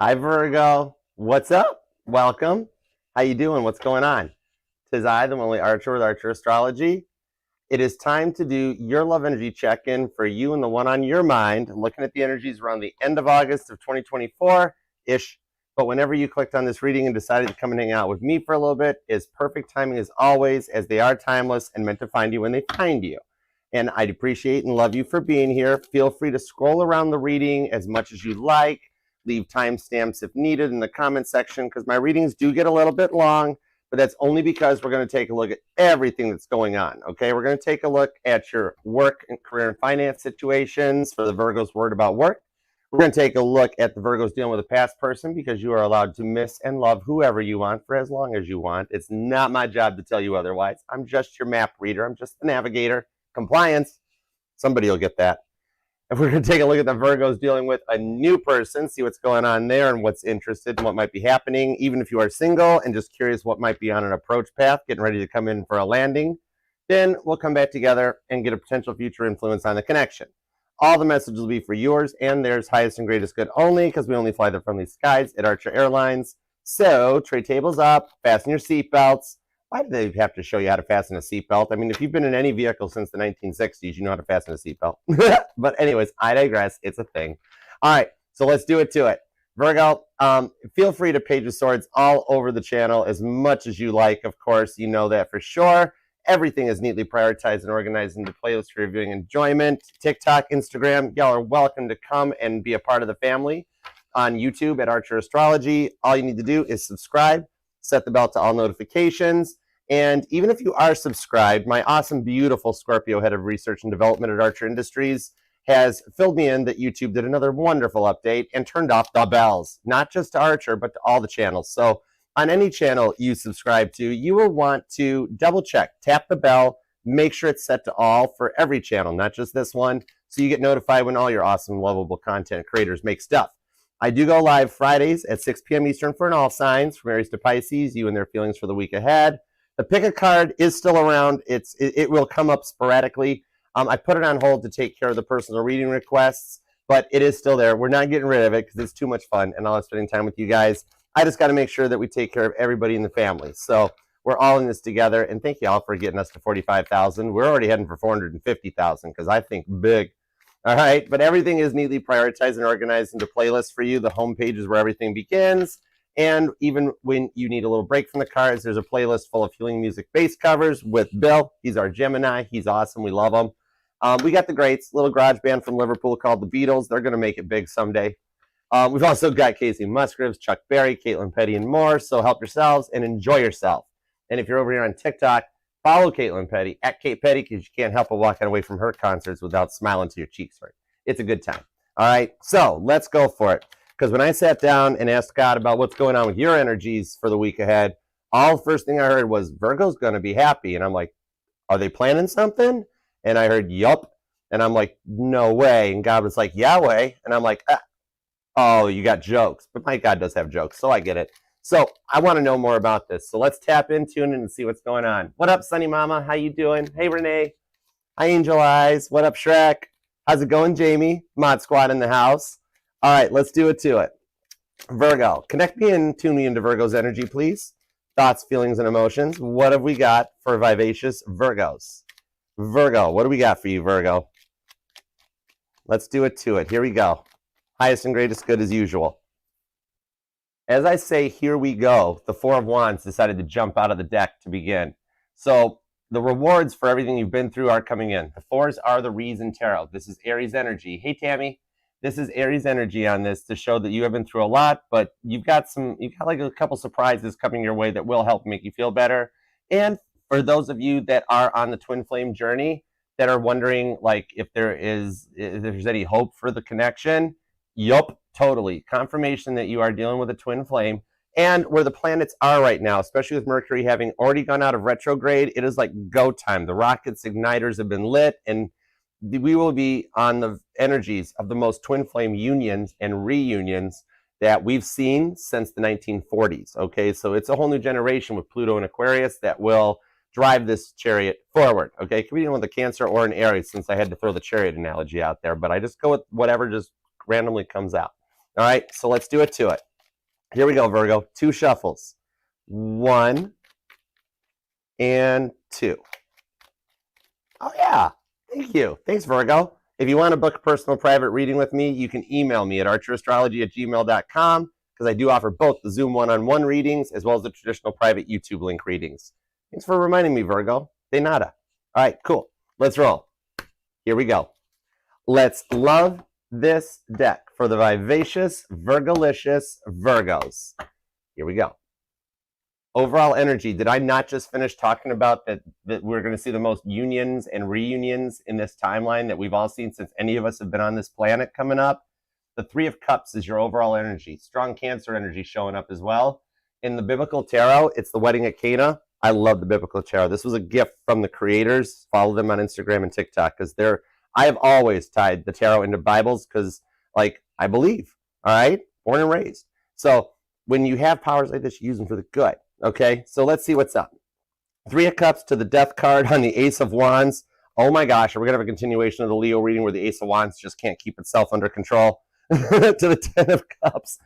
Hi, Virgo. What's up? Welcome. How you doing? What's going on? 'Tis I, the only Archer with Archer Astrology. It is time to do your love energy check-in for you and the one on your mind, looking at the energies around the end of August of 2024-ish. But whenever you clicked on this reading and decided to come and hang out with me for a little bit, is perfect timing as always, as they are timeless and meant to find you when they find you. And I'd appreciate and love you for being here. Feel free to scroll around the reading as much as you like. Leave timestamps if needed in the comment section, because my readings do get a little bit long, but that's only because we're going to take a look at everything that's going on, okay? We're going to take a look at your work and career and finance situations for the Virgos worried about work. We're going to take a look at the Virgos dealing with a past person, because you are allowed to miss and love whoever you want for as long as you want. It's not my job to tell you otherwise. I'm just your map reader. I'm just the navigator. Compliance. Somebody will get that. And we're going to take a look at the Virgos dealing with a new person, see what's going on there and what's interested and what might be happening, even if you are single and just curious what might be on an approach path, getting ready to come in for a landing. Then we'll come back together and get a potential future influence on the connection. All the messages will be for yours and theirs, highest and greatest good only, because we only fly the friendly skies at Archer Airlines. So tray tables up, fasten your seatbelts. Why do they have to show you how to fasten a seatbelt? I mean, if you've been in any vehicle since the 1960s, you know how to fasten a seatbelt. But anyways, I digress. It's a thing. All right, so let's do it to it. Virgo, feel free to page of swords all over the channel as much as you like. Of course, you know that for sure. Everything is neatly prioritized and organized into playlists for your viewing enjoyment. TikTok, Instagram, y'all are welcome to come and be a part of the family. On YouTube at Archer Astrology, all you need to do is subscribe, set the bell to all notifications. And even if you are subscribed, my awesome, beautiful Scorpio head of research and development at Archer Industries has filled me in that YouTube did another wonderful update and turned off the bells, not just to Archer, but to all the channels. So on any channel you subscribe to, you will want to double check, tap the bell, make sure it's set to all for every channel, not just this one, so you get notified when all your awesome, lovable content creators make stuff. I do go live Fridays at 6 p.m. Eastern for an all signs, from Aries to Pisces, you and their feelings for the week ahead. The pick a card is still around. It will come up sporadically. I put it on hold to take care of the personal reading requests, but it is still there. We're not getting rid of it because it's too much fun, and I love spending time with you guys. I just got to make sure that we take care of everybody in the family. So we're all in this together, and thank you all for getting us to 45,000. We're already heading for 450,000 because I think big. All right, but everything is neatly prioritized and organized into playlists for you. The homepage is where everything begins. And even when you need a little break from the cards, there's a playlist full of healing music bass covers with Bill. He's our Gemini. He's awesome. We love him. We got the greats, little garage band from Liverpool called the Beatles. They're going to make it big someday. We've also got Casey Musgraves, Chuck Berry, Caitlin Petty, and more. So help yourselves and enjoy yourself. And if you're over here on TikTok, follow Caitlin Petty at Kate Petty, because you can't help but walking away from her concerts without smiling to your cheeks. Right? It's a good time. All right, so let's go for it. Because when I sat down and asked God about what's going on with your energies for the week ahead, all first thing I heard was Virgo's going to be happy. And I'm like, are they planning something? And I heard, yup. And I'm like, no way. And God was like, Yahweh. And I'm like, oh, you got jokes. But my God does have jokes, so I get it. So I want to know more about this. So let's tap in, tune in, and see what's going on. What up, Sunny Mama? How you doing? Hey, Renee. Hi, Angel Eyes. What up, Shrek? How's it going, Jamie? Mod Squad in the house. All right, let's do it to it. Virgo, connect me and tune me into Virgo's energy, please. Thoughts, feelings, and emotions. What have we got for vivacious Virgos? Virgo, what do we got for you, Virgo? Let's do it to it. Here we go. Highest and greatest good as usual. As I say, here we go, the Four of Wands decided to jump out of the deck to begin. So the rewards for everything you've been through are coming in. The fours are the reason tarot. This is Aries energy. Hey, Tammy. This is Aries energy on this to show that you have been through a lot, but you've got like a couple surprises coming your way that will help make you feel better. And for those of you that are on the twin flame journey, that are wondering like if there's any hope for the connection, yup, totally. Confirmation that you are dealing with a twin flame. And where the planets are right now, especially with Mercury having already gone out of retrograde, it is like go time. The rockets igniters have been lit, and we will be on the energies of the most twin flame unions and reunions that we've seen since the 1940s. Okay, so it's a whole new generation with Pluto and Aquarius that will drive this chariot forward. Okay, it could be with a Cancer or an Aries, since I had to throw the chariot analogy out there, but I just go with whatever just randomly comes out. All right, so let's do it to it. Here we go, Virgo. 2 shuffles. 1 and 2. Oh, yeah. Thank you. Thanks, Virgo. If you want to book a personal private reading with me, you can email me at archerastrology@gmail.com because I do offer both the Zoom one-on-one readings as well as the traditional private YouTube link readings. Thanks for reminding me, Virgo. De nada. All right, cool. Let's roll. Here we go. Let's love this deck for the vivacious, Virgolicious Virgos. Here we go. Overall energy. Did I not just finish talking about that we're going to see the most unions and reunions in this timeline that we've all seen since any of us have been on this planet coming up? The 3 of Cups is your overall energy. Strong Cancer energy showing up as well. In the Biblical Tarot, it's the wedding at Cana. I love the Biblical Tarot. This was a gift from the creators. Follow them on Instagram and TikTok because I have always tied the tarot into Bibles because, like, I believe, all right? Born and raised. So when you have powers like this, you use them for the good, okay? So let's see what's up. 3 of Cups to the Death card on the Ace of Wands. Oh my gosh, are we going to have a continuation of the Leo reading where the Ace of Wands just can't keep itself under control? To the 10 of Cups.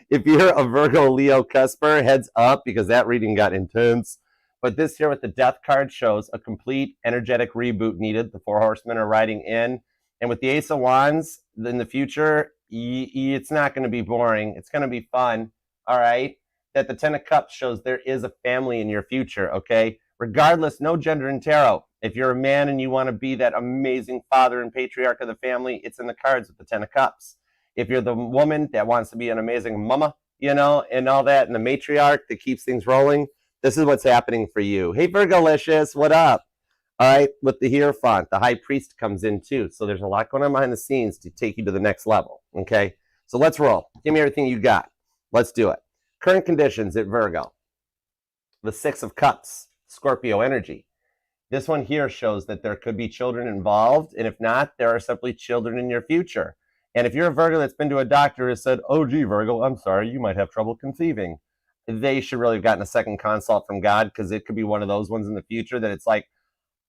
If you're a Virgo Leo cusper, heads up because that reading got intense. But this here with the Death card shows a complete energetic reboot needed. The 4 horsemen are riding in. And with the Ace of Wands, in the future, it's not going to be boring. It's going to be fun, all right? That the 10 of Cups shows there is a family in your future, okay? Regardless, no gender in tarot. If you're a man and you want to be that amazing father and patriarch of the family, it's in the cards with the 10 of Cups. If you're the woman that wants to be an amazing mama, you know, and all that, and the matriarch that keeps things rolling, this is what's happening for you. Hey, Virgolicious, what up? All right, with the Hierophant, the High Priest comes in too. So there's a lot going on behind the scenes to take you to the next level, okay? So let's roll. Give me everything you got. Let's do it. Current conditions at Virgo. The 6 of Cups, Scorpio energy. This one here shows that there could be children involved, and if not, there are simply children in your future. And if you're a Virgo that's been to a doctor who said, oh, gee, Virgo, I'm sorry, you might have trouble conceiving, they should really have gotten a second consult from God because it could be one of those ones in the future that it's like,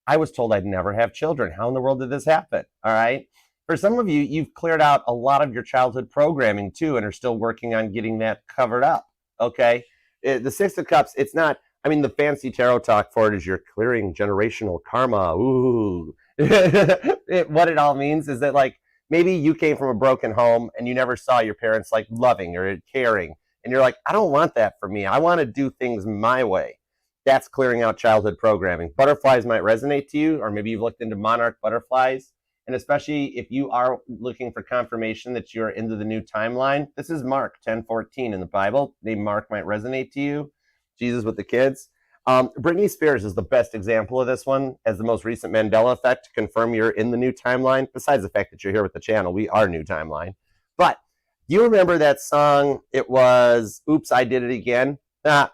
I was told I'd never have children. How in the world did this happen? All right. For some of you, you've cleared out a lot of your childhood programming too and are still working on getting that covered up. Okay. The 6 of Cups, it's not, I mean, the fancy tarot talk for it is you're clearing generational karma. Ooh. What it all means is that, like, maybe you came from a broken home and you never saw your parents like loving or caring. And you're like, I don't want that for me. I want to do things my way. That's clearing out childhood programming. Butterflies might resonate to you, or maybe you've looked into monarch butterflies. And especially if you are looking for confirmation that you're into the new timeline, this is Mark 10:14 in the Bible. Name Mark might resonate to you. Jesus with the kids. Britney Spears is the best example of this one as the most recent Mandela effect to confirm you're in the new timeline, besides the fact that you're here with the channel. We are new timeline. But do you remember that song? It was Oops, I Did It Again. That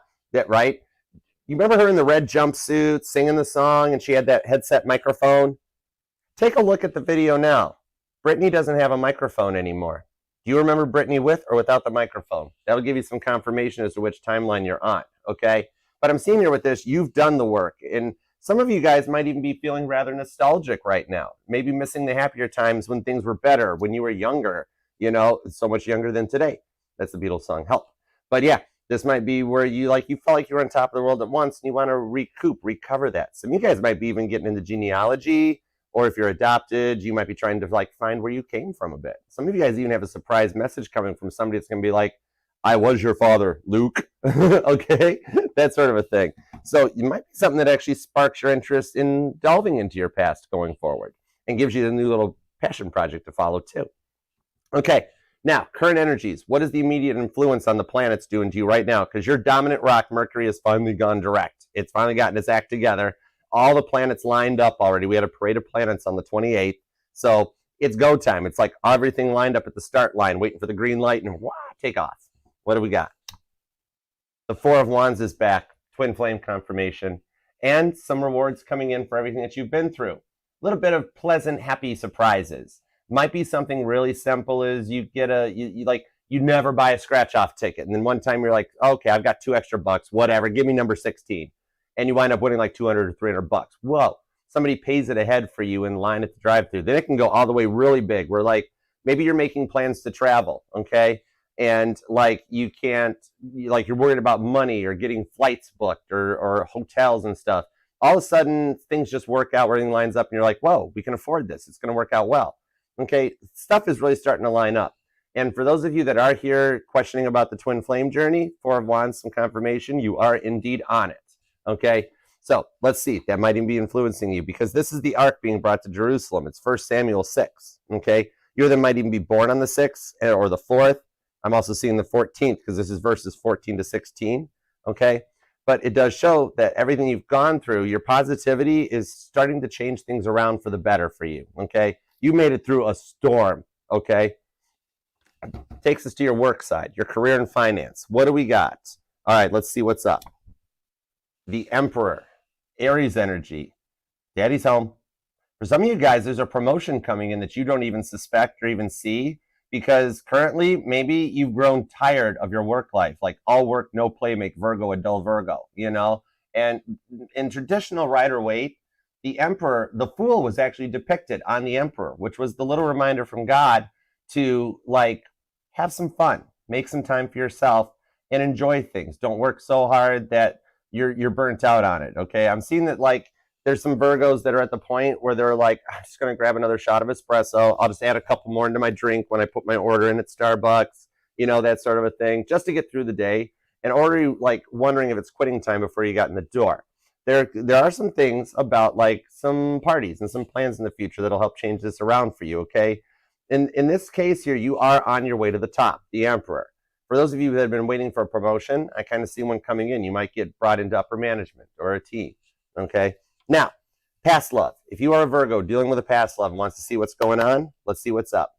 right? You remember her in the red jumpsuit singing the song and she had that headset microphone? Take a look at the video now. Britney doesn't have a microphone anymore. Do you remember Britney with or without the microphone? That'll give you some confirmation as to which timeline you're on, okay? But I'm seeing here with this, you've done the work. And some of you guys might even be feeling rather nostalgic right now. Maybe missing the happier times when things were better, when you were younger, you know, so much younger than today. That's the Beatles song, Help. But yeah, this might be where you felt like you were on top of the world at once and you want to recover that. Some of you guys might be even getting into genealogy, or if you're adopted, you might be trying to like find where you came from a bit. Some of you guys even have a surprise message coming from somebody that's going to be like, I was your father, Luke. Okay, that sort of a thing. So it might be something that actually sparks your interest in delving into your past going forward and gives you a new little passion project to follow too. Okay, now current energies. What is the immediate influence on the planets doing to you right now? Because your dominant rock, Mercury, has finally gone direct. It's finally gotten its act together. All the planets lined up already. We had a parade of planets on the 28th. So it's go time. It's like everything lined up at the start line, waiting for the green light and take off. What do we got? The 4 of Wands is back. Twin flame confirmation. And some rewards coming in for everything that you've been through. A little bit of pleasant, happy surprises. Might be something really simple as you get you never buy a scratch-off ticket. And then one time you're like, okay, I've got $2 extra, whatever. Give me number 16. And you wind up winning like 200 or 300 bucks. Whoa. Somebody pays it ahead for you in line at the drive-thru. Then it can go all the way really big where like maybe you're making plans to travel, okay? and like you can't, like you're worried about money or getting flights booked or hotels and stuff. All of a sudden things just work out, everything lines up and you're like, whoa, we can afford this, it's going to work out well. Okay, stuff is really starting to line up. And for those of you that are here questioning about the twin flame journey, Four of Wands, some confirmation, you are indeed on it. Okay, so let's see, that might even be influencing you, because this is the ark being brought to Jerusalem. It's 1 Samuel 6. Okay, you either might even be born on the 6th or the 4th. I'm also seeing the 14th because this is verses 14 to 16. Okay, but it does show that everything you've gone through, your positivity is starting to change things around for the better for you. Okay, you made it through a storm. Okay, takes us to your work side, your career and finance. What do we got? All right, let's see what's up. The Emperor, Aries energy. Daddy's home. For some of you guys, there's a promotion coming in that you don't even suspect or even see, because currently maybe you've grown tired of your work life, like all work, no play, make Virgo a dull Virgo, you know? And in traditional Rider-Waite, the Emperor, the Fool was actually depicted on the Emperor, which was the little reminder from God to like have some fun, make some time for yourself and enjoy things. Don't work so hard that you're burnt out on it. Okay, I'm seeing that like there's some Virgos that are at the point where they're like, I'm just going to grab another shot of espresso. I'll just add a couple more into my drink when I put my order in at Starbucks, you know, that sort of a thing, just to get through the day, and already like wondering if it's quitting time before you got in the door. There are some things about like some parties and some plans in the future that'll help change this around for you. Okay, in this case here, you are on your way to the top, the Emperor. For those of you that have been waiting for a promotion, I kind of see one coming in. You might get brought into upper management or a team. Okay, now past love. If you are a Virgo dealing with a past love and wants to see what's going on, let's see what's up.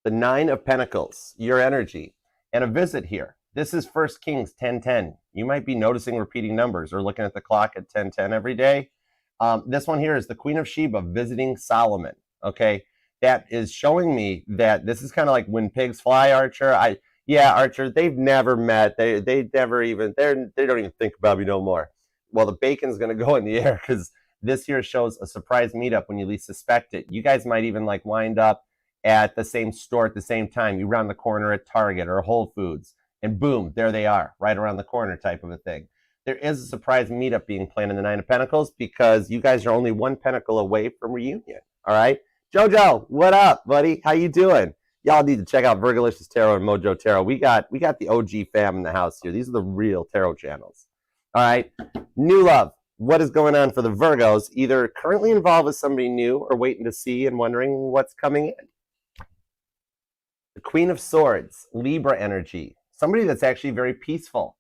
The 9 of Pentacles, your energy, and a visit here. This is 1 Kings 10:10. You might be noticing repeating numbers or looking at the clock at 10:10 every day. This one here is the Queen of Sheba visiting Solomon. Okay, that is showing me that this is kind of like when pigs fly, Archer. Archer, they've never met. They never even, they don't even think about me no more. Well, the bacon's going to go in the air because this here shows a surprise meetup when you least suspect it. You guys might even like wind up at the same store at the same time. You round the corner at Target or Whole Foods, and boom, there they are, right around the corner type of a thing. There is a surprise meetup being planned in the 9 of Pentacles because you guys are only 1 pentacle away from reunion. All right, Jojo, what up, buddy? How you doing? Y'all need to check out Virgolicious Tarot and Mojo Tarot. We got the OG fam in the house here. These are the real tarot channels. All right, new love. What is going on for the Virgos? Either currently involved with somebody new or waiting to see and wondering what's coming in. The Queen of Swords, Libra energy. Somebody that's actually very peaceful.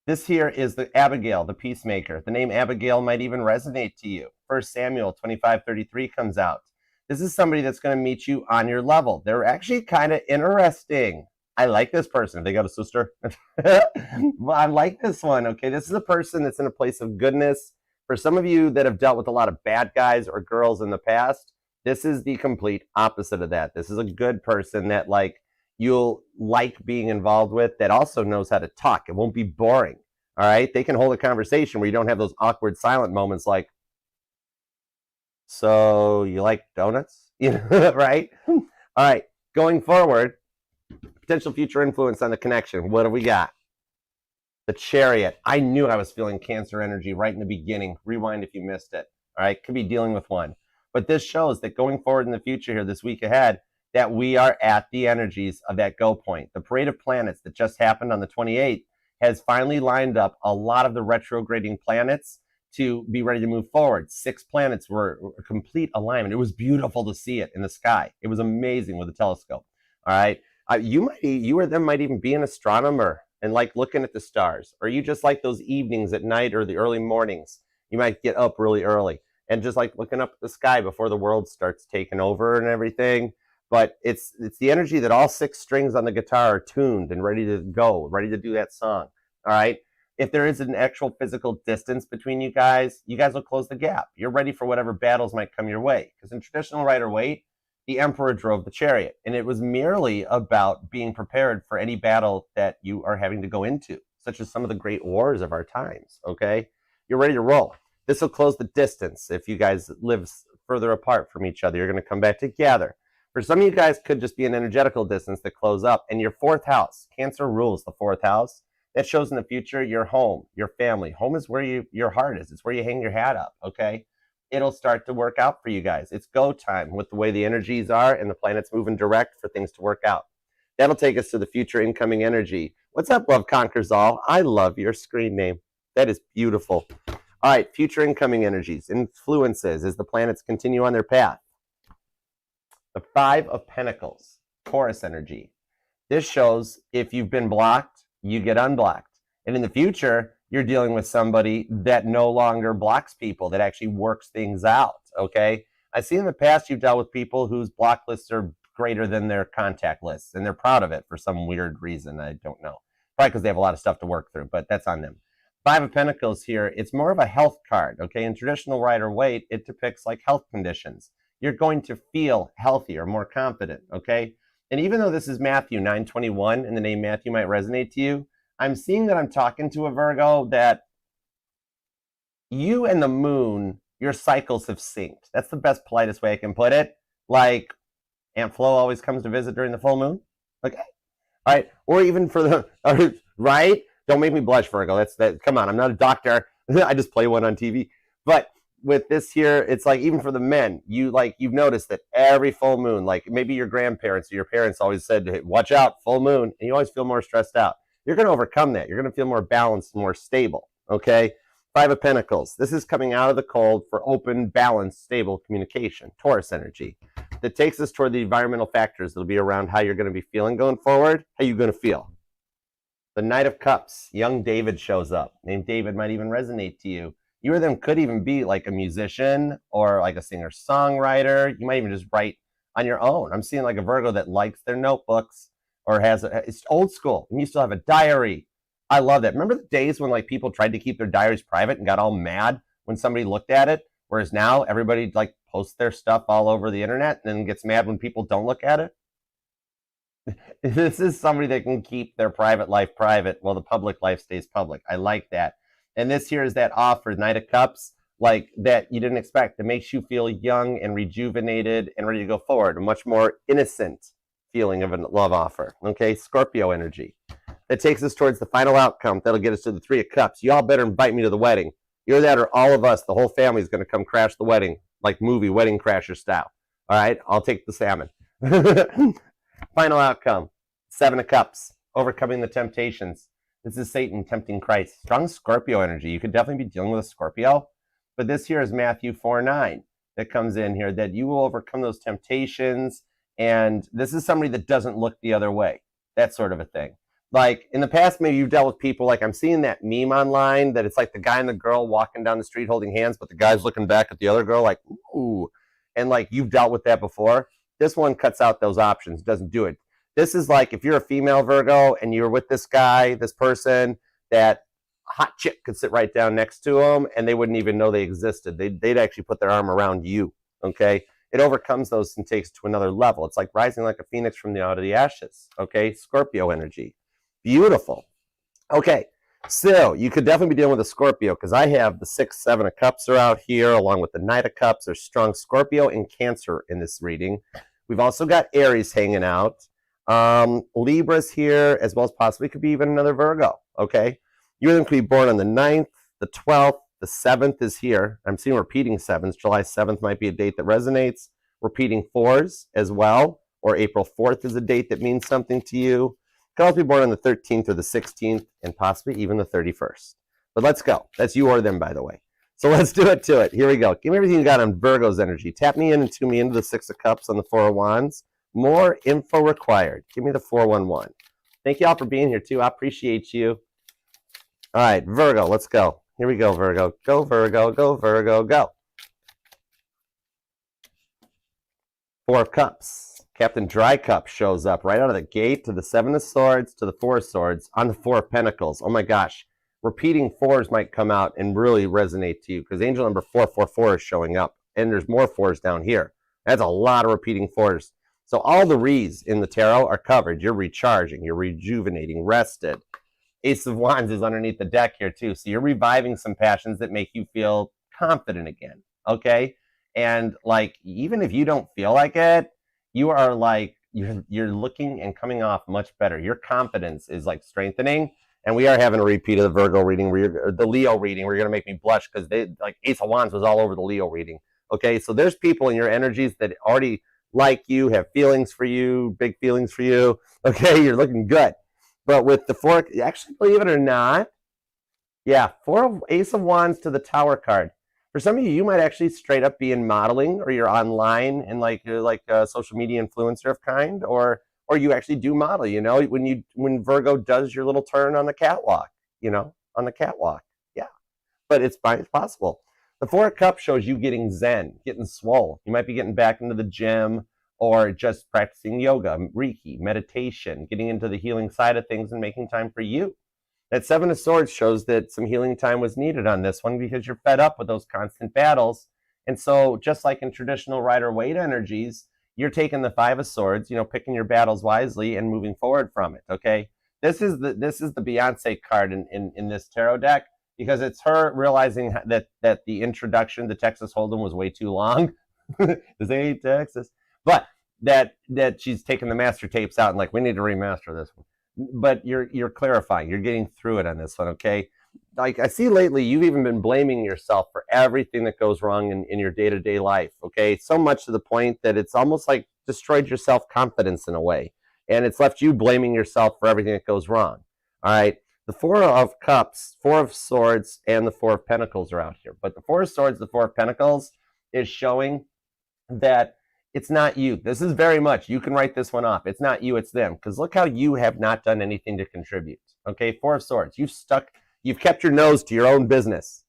This here is the Abigail, the peacemaker. The name Abigail might even resonate to you. 1 Samuel 25:33 comes out. This is somebody that's going to meet you on your level. They're actually kind of interesting. I like this person. They got a sister. Well, I like this one. Okay, this is a person that's in a place of goodness. For some of you that have dealt with a lot of bad guys or girls in the past, this is the complete opposite of that. This is a good person that like you'll like being involved with, that also knows how to talk. It won't be boring. All right, they can hold a conversation where you don't have those awkward silent moments like, so you like donuts? You know, right? All right, going forward, potential future influence on the connection. What do we got? The Chariot. I knew I was feeling Cancer energy right in the beginning. Rewind if you missed it. All right, could be dealing with one. But this shows that going forward in the future here, this week ahead, that we are at the energies of that go point. The parade of planets that just happened on the 28th has finally lined up a lot of the retrograding planets to be ready to move forward. 6 planets were a complete alignment. It was beautiful to see it in the sky. It was amazing with a telescope. All right. You or them might even be an astronomer and like looking at the stars, or you just like those evenings at night or the early mornings. You might get up really early and just like looking up at the sky before the world starts taking over and everything. But it's the energy that all 6 strings on the guitar are tuned and ready to go, ready to do that song. All right. If there is an actual physical distance between you guys will close the gap. You're ready for whatever battles might come your way. Because in traditional Rider-Waite, the Emperor drove the chariot, and it was merely about being prepared for any battle that you are having to go into, such as some of the great wars of our times. Okay, you're ready to roll. This will close the distance. If you guys live further apart from each other, you're going to come back together. For some of you guys, could just be an energetical distance that close up. And your fourth house, Cancer rules the fourth house. That shows in the future your home, your family. Home is where your heart is. It's where you hang your hat up, okay? It'll start to work out for you guys. It's go time with the way the energies are and the planets moving direct for things to work out. That'll take us to the future incoming energy. What's up, Love Conquers All? I love your screen name. That is beautiful. All right, future incoming energies, influences as the planets continue on their path. The Five of Pentacles, Taurus energy. This shows if you've been blocked, you get unblocked. And in the future, you're dealing with somebody that no longer blocks people, that actually works things out, okay? I see in the past you've dealt with people whose block lists are greater than their contact lists, and they're proud of it for some weird reason. I don't know. Probably because they have a lot of stuff to work through, but that's on them. Five of Pentacles here, it's more of a health card, okay? In traditional Rider-Waite, it depicts like health conditions. You're going to feel healthier, more confident, okay? And even though this is Matthew 9:21, and the name Matthew might resonate to you, I'm seeing that I'm talking to a Virgo that you and the moon, your cycles have synced. That's the best, politest way I can put it. Like, Aunt Flo always comes to visit during the full moon, okay? All right, or even for the, right? Don't make me blush, Virgo. Come on, I'm not a doctor. I just play one on TV. But with this here, it's like even for the men, you've noticed that every full moon, like maybe your grandparents or your parents always said, hey, watch out, full moon, and you always feel more stressed out. You're going to overcome that. You're going to feel more balanced, more stable, okay? Five of Pentacles. This is coming out of the cold for open, balanced, stable communication, Taurus energy. That takes us toward the environmental factors that'll be around how you're going to be feeling going forward, how you're going to feel. The Knight of Cups, young David shows up. Name David might even resonate to you. You or them could even be like a musician or like a singer-songwriter. You might even just write on your own. I'm seeing like a Virgo that likes their notebooks or it's old school, and you still have a diary. I love that. Remember the days when like people tried to keep their diaries private and got all mad when somebody looked at it? Whereas now everybody like posts their stuff all over the internet and then gets mad when people don't look at it. This is somebody that can keep their private life private while the public life stays public. I like that. And this here is that offer, Knight of Cups, like that you didn't expect. It makes you feel young and rejuvenated and ready to go forward. A much more innocent feeling of a love offer. Okay, Scorpio energy. That takes us towards the final outcome. That'll get us to the Three of Cups. You all better invite me to the wedding. Either that or all of us, the whole family is going to come crash the wedding, like movie Wedding Crasher style. All right, I'll take the salmon. Final outcome, Seven of Cups, overcoming the temptations. This is Satan tempting Christ. Strong Scorpio energy. You could definitely be dealing with a Scorpio, but this here is Matthew 4:9 that comes in here, that you will overcome those temptations, and this is somebody that doesn't look the other way, that sort of a thing. Like in the past, maybe you've dealt with people, like I'm seeing that meme online that it's like the guy and the girl walking down the street holding hands, but the guy's looking back at the other girl like, ooh, and like you've dealt with that before. This one cuts out those options, doesn't do it. This is like if you're a female Virgo and you're with this guy, this person, that hot chick could sit right down next to them and they wouldn't even know they existed. They'd actually put their arm around you, okay? It overcomes those and takes to another level. It's like rising like a phoenix from out of the ashes, okay? Scorpio energy. Beautiful. Okay, so you could definitely be dealing with a Scorpio because I have the 6, 7 of Cups are out here along with the Knight of Cups. There's strong Scorpio and Cancer in this reading. We've also got Aries hanging out. Libra's here, as well as possibly could be even another Virgo, okay? You and them could be born on the 9th, the 12th, the 7th is here. I'm seeing repeating 7s. July 7th might be a date that resonates. Repeating 4s as well, or April 4th is a date that means something to you. Could also be born on the 13th or the 16th, and possibly even the 31st. But let's go. That's you or them, by the way. So let's do it to it. Here we go. Give me everything you got on Virgo's energy. Tap me in and tune me into the 6 of Cups on the 4 of Wands. More info required. Give me the 411. Thank you all for being here, too. I appreciate you. All right, Virgo, let's go. Here we go, Virgo. Go, Virgo. Go, Virgo. Go. 4 of Cups. Captain Dry Cup shows up right out of the gate to the 7 of Swords to the 4 of Swords on the 4 of Pentacles. Oh, my gosh. Repeating 4s might come out and really resonate to you because angel number 444 is showing up, and there's more 4s down here. That's a lot of repeating 4s. So all the Re's in the tarot are covered. You're recharging, you're rejuvenating, rested. Ace of Wands is underneath the deck here too. So you're reviving some passions that make you feel confident again, okay? And like, even if you don't feel like it, you are like, you're looking and coming off much better. Your confidence is like strengthening. And we are having a repeat of the Virgo reading, or the Leo reading. We're going to make me blush because they, like, Ace of Wands was all over the Leo reading. Okay, so there's people in your energies that already like you, have feelings for you, big feelings for you. Okay, you're looking good. But with the four, actually, believe it or not, yeah, Ace of Wands to the Tower card. For some of you, you might actually straight up be in modeling, or you're online and you're like a social media influencer of kind, or you actually do model. You know, when Virgo does your little turn on the catwalk, on the catwalk. Yeah, but it's possible. The Four of Cups shows you getting zen, getting swole. You might be getting back into the gym, or just practicing yoga, Reiki, meditation, getting into the healing side of things and making time for you. That Seven of Swords shows that some healing time was needed on this one because you're fed up with those constant battles. And so just like in traditional Rider-Waite energies, you're taking the Five of Swords, picking your battles wisely and moving forward from it, okay? This is the Beyonce card in this tarot deck, because it's her realizing that the introduction to Texas Hold'em was way too long. This ain't Texas. But that she's taking the master tapes out and like, we need to remaster this one. But you're clarifying, you're getting through it on this one, okay? Like, I see lately, you've even been blaming yourself for everything that goes wrong in your day-to-day life, okay? So much to the point that it's almost like destroyed your self-confidence in a way. And it's left you blaming yourself for everything that goes wrong, all right? The Four of Cups, Four of Swords, and the Four of Pentacles are out here. But the Four of Swords, the Four of Pentacles is showing that it's not you. This is very much, you can write this one off. It's not you, it's them. Because look how you have not done anything to contribute. Okay, Four of Swords. You've kept your nose to your own business,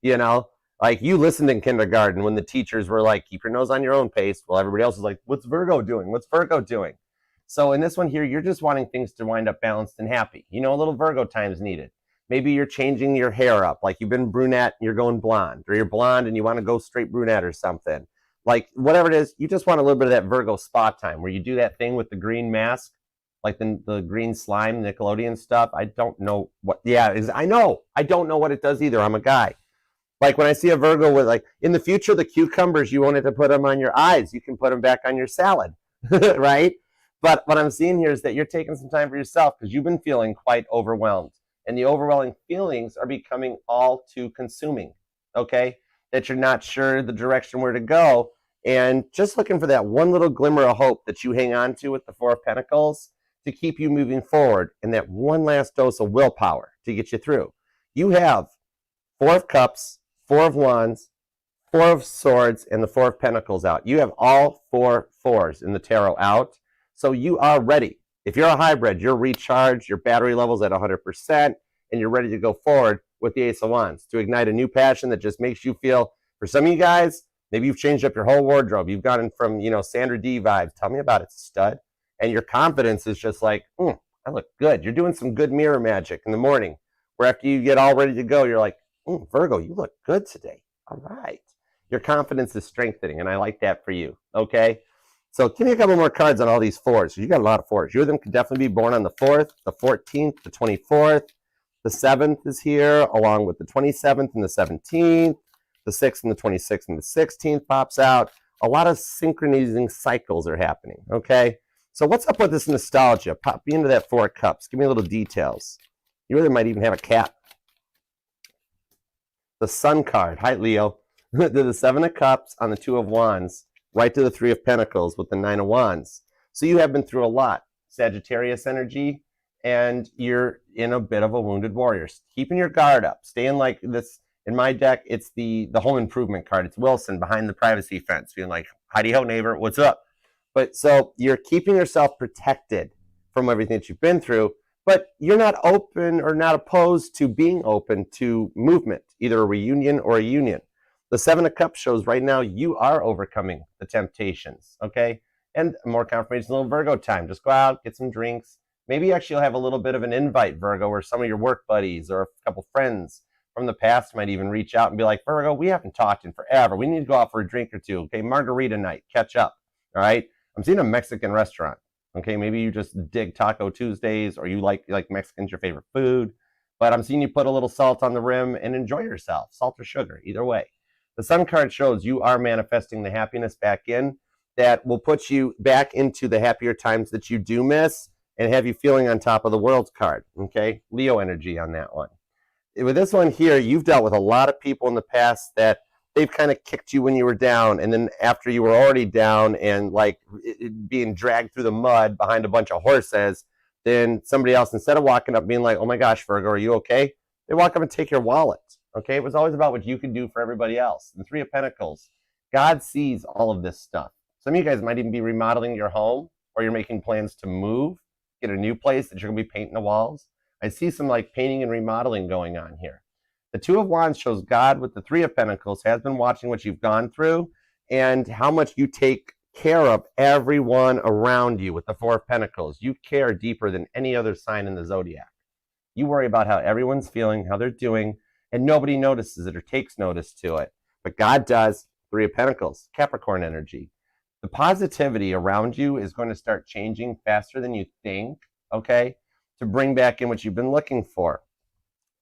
Like, you listened in kindergarten when the teachers were like, keep your nose on your own pace. Well, everybody else is like, what's Virgo doing? What's Virgo doing? So in this one here, you're just wanting things to wind up balanced and happy. A little Virgo time's needed. Maybe you're changing your hair up. Like, you've been brunette and you're going blonde. Or you're blonde and you want to go straight brunette or something. Like, whatever it is, you just want a little bit of that Virgo spa time where you do that thing with the green mask, like the green slime, Nickelodeon stuff. I don't know what, I know. I don't know what it does either. I'm a guy. Like, when I see a Virgo with, like, in the future, the cucumbers, you won't have to put them on your eyes. You can put them back on your salad, right? But what I'm seeing here is that you're taking some time for yourself because you've been feeling quite overwhelmed. And the overwhelming feelings are becoming all too consuming, okay? That you're not sure the direction where to go, and just looking for that one little glimmer of hope that you hang on to with the Four of Pentacles to keep you moving forward, and that one last dose of willpower to get you through. You have Four of Cups, Four of Wands, Four of Swords, and the Four of Pentacles out. You have all four fours in the tarot out, so you are ready. If you're a hybrid, you're recharged, your battery level's at 100%, and you're ready to go forward with the Ace of Wands to ignite a new passion that just makes you feel, for some of you guys, maybe you've changed up your whole wardrobe. You've gone from, Sandra D vibes. Tell me about it, stud. And your confidence is just like, I look good. You're doing some good mirror magic in the morning, where after you get all ready to go, you're like, Virgo, you look good today. All right. Your confidence is strengthening, and I like that for you, okay? So give me a couple more cards on all these fours. You got a lot of fours. You of them could definitely be born on the 4th, the 14th, the 24th. The 7th is here, along with the 27th and the 17th. The 6th and the 26th and the 16th pops out. A lot of synchronizing cycles are happening, okay? So what's up with this nostalgia? Pop me into that Four of Cups. Give me a little details. You really might even have a cat. The Sun card. Hi, Leo. To the Seven of Cups on the Two of Wands, right to the Three of Pentacles with the Nine of Wands. So you have been through a lot. Sagittarius energy, and you're in a bit of a wounded warrior. Keeping your guard up. Staying like this. In my deck, it's the home improvement card. It's Wilson behind the privacy fence, being like, hidey ho, neighbor, what's up? But so you're keeping yourself protected from everything that you've been through, but you're not open or not opposed to being open to movement, either a reunion or a union. The Seven of Cups shows right now you are overcoming the temptations, okay? And more confirmation, a little Virgo time. Just go out, get some drinks. Maybe actually you'll have a little bit of an invite, Virgo, where some of your work buddies or a couple friends from the past might even reach out and be like, Virgo, we haven't talked in forever. We need to go out for a drink or two. Okay, margarita night, catch up. All right. I'm seeing a Mexican restaurant. Okay, maybe you just dig Taco Tuesdays, or you like Mexican's your favorite food. But I'm seeing you put a little salt on the rim and enjoy yourself. Salt or sugar, either way. The Sun card shows you are manifesting the happiness back in. that will put you back into the happier times that you do miss and have you feeling on top of the world card. Okay, Leo energy on that one. With this one here, you've dealt with a lot of people in the past that they've kind of kicked you when you were down, and then after you were already down and like being dragged through the mud behind a bunch of horses, then somebody else, instead of walking up being like, oh my gosh, Virgo, are you okay? They walk up and take your wallet. Okay, it was always about what you can do for everybody else. The Three of Pentacles, God sees all of this stuff. Some of you guys might even be remodeling your home, or you're making plans to move, get a new place that you're gonna be painting the walls. I see some like painting and remodeling going on here. The Two of Wands shows God with the Three of Pentacles has been watching what you've gone through and how much you take care of everyone around you. With the Four of Pentacles, you care deeper than any other sign in the zodiac. You worry about how everyone's feeling, how they're doing, and nobody notices it or takes notice to it. But God does. Three of Pentacles, Capricorn energy. The positivity around you is going to start changing faster than you think, okay, to bring back in what you've been looking for.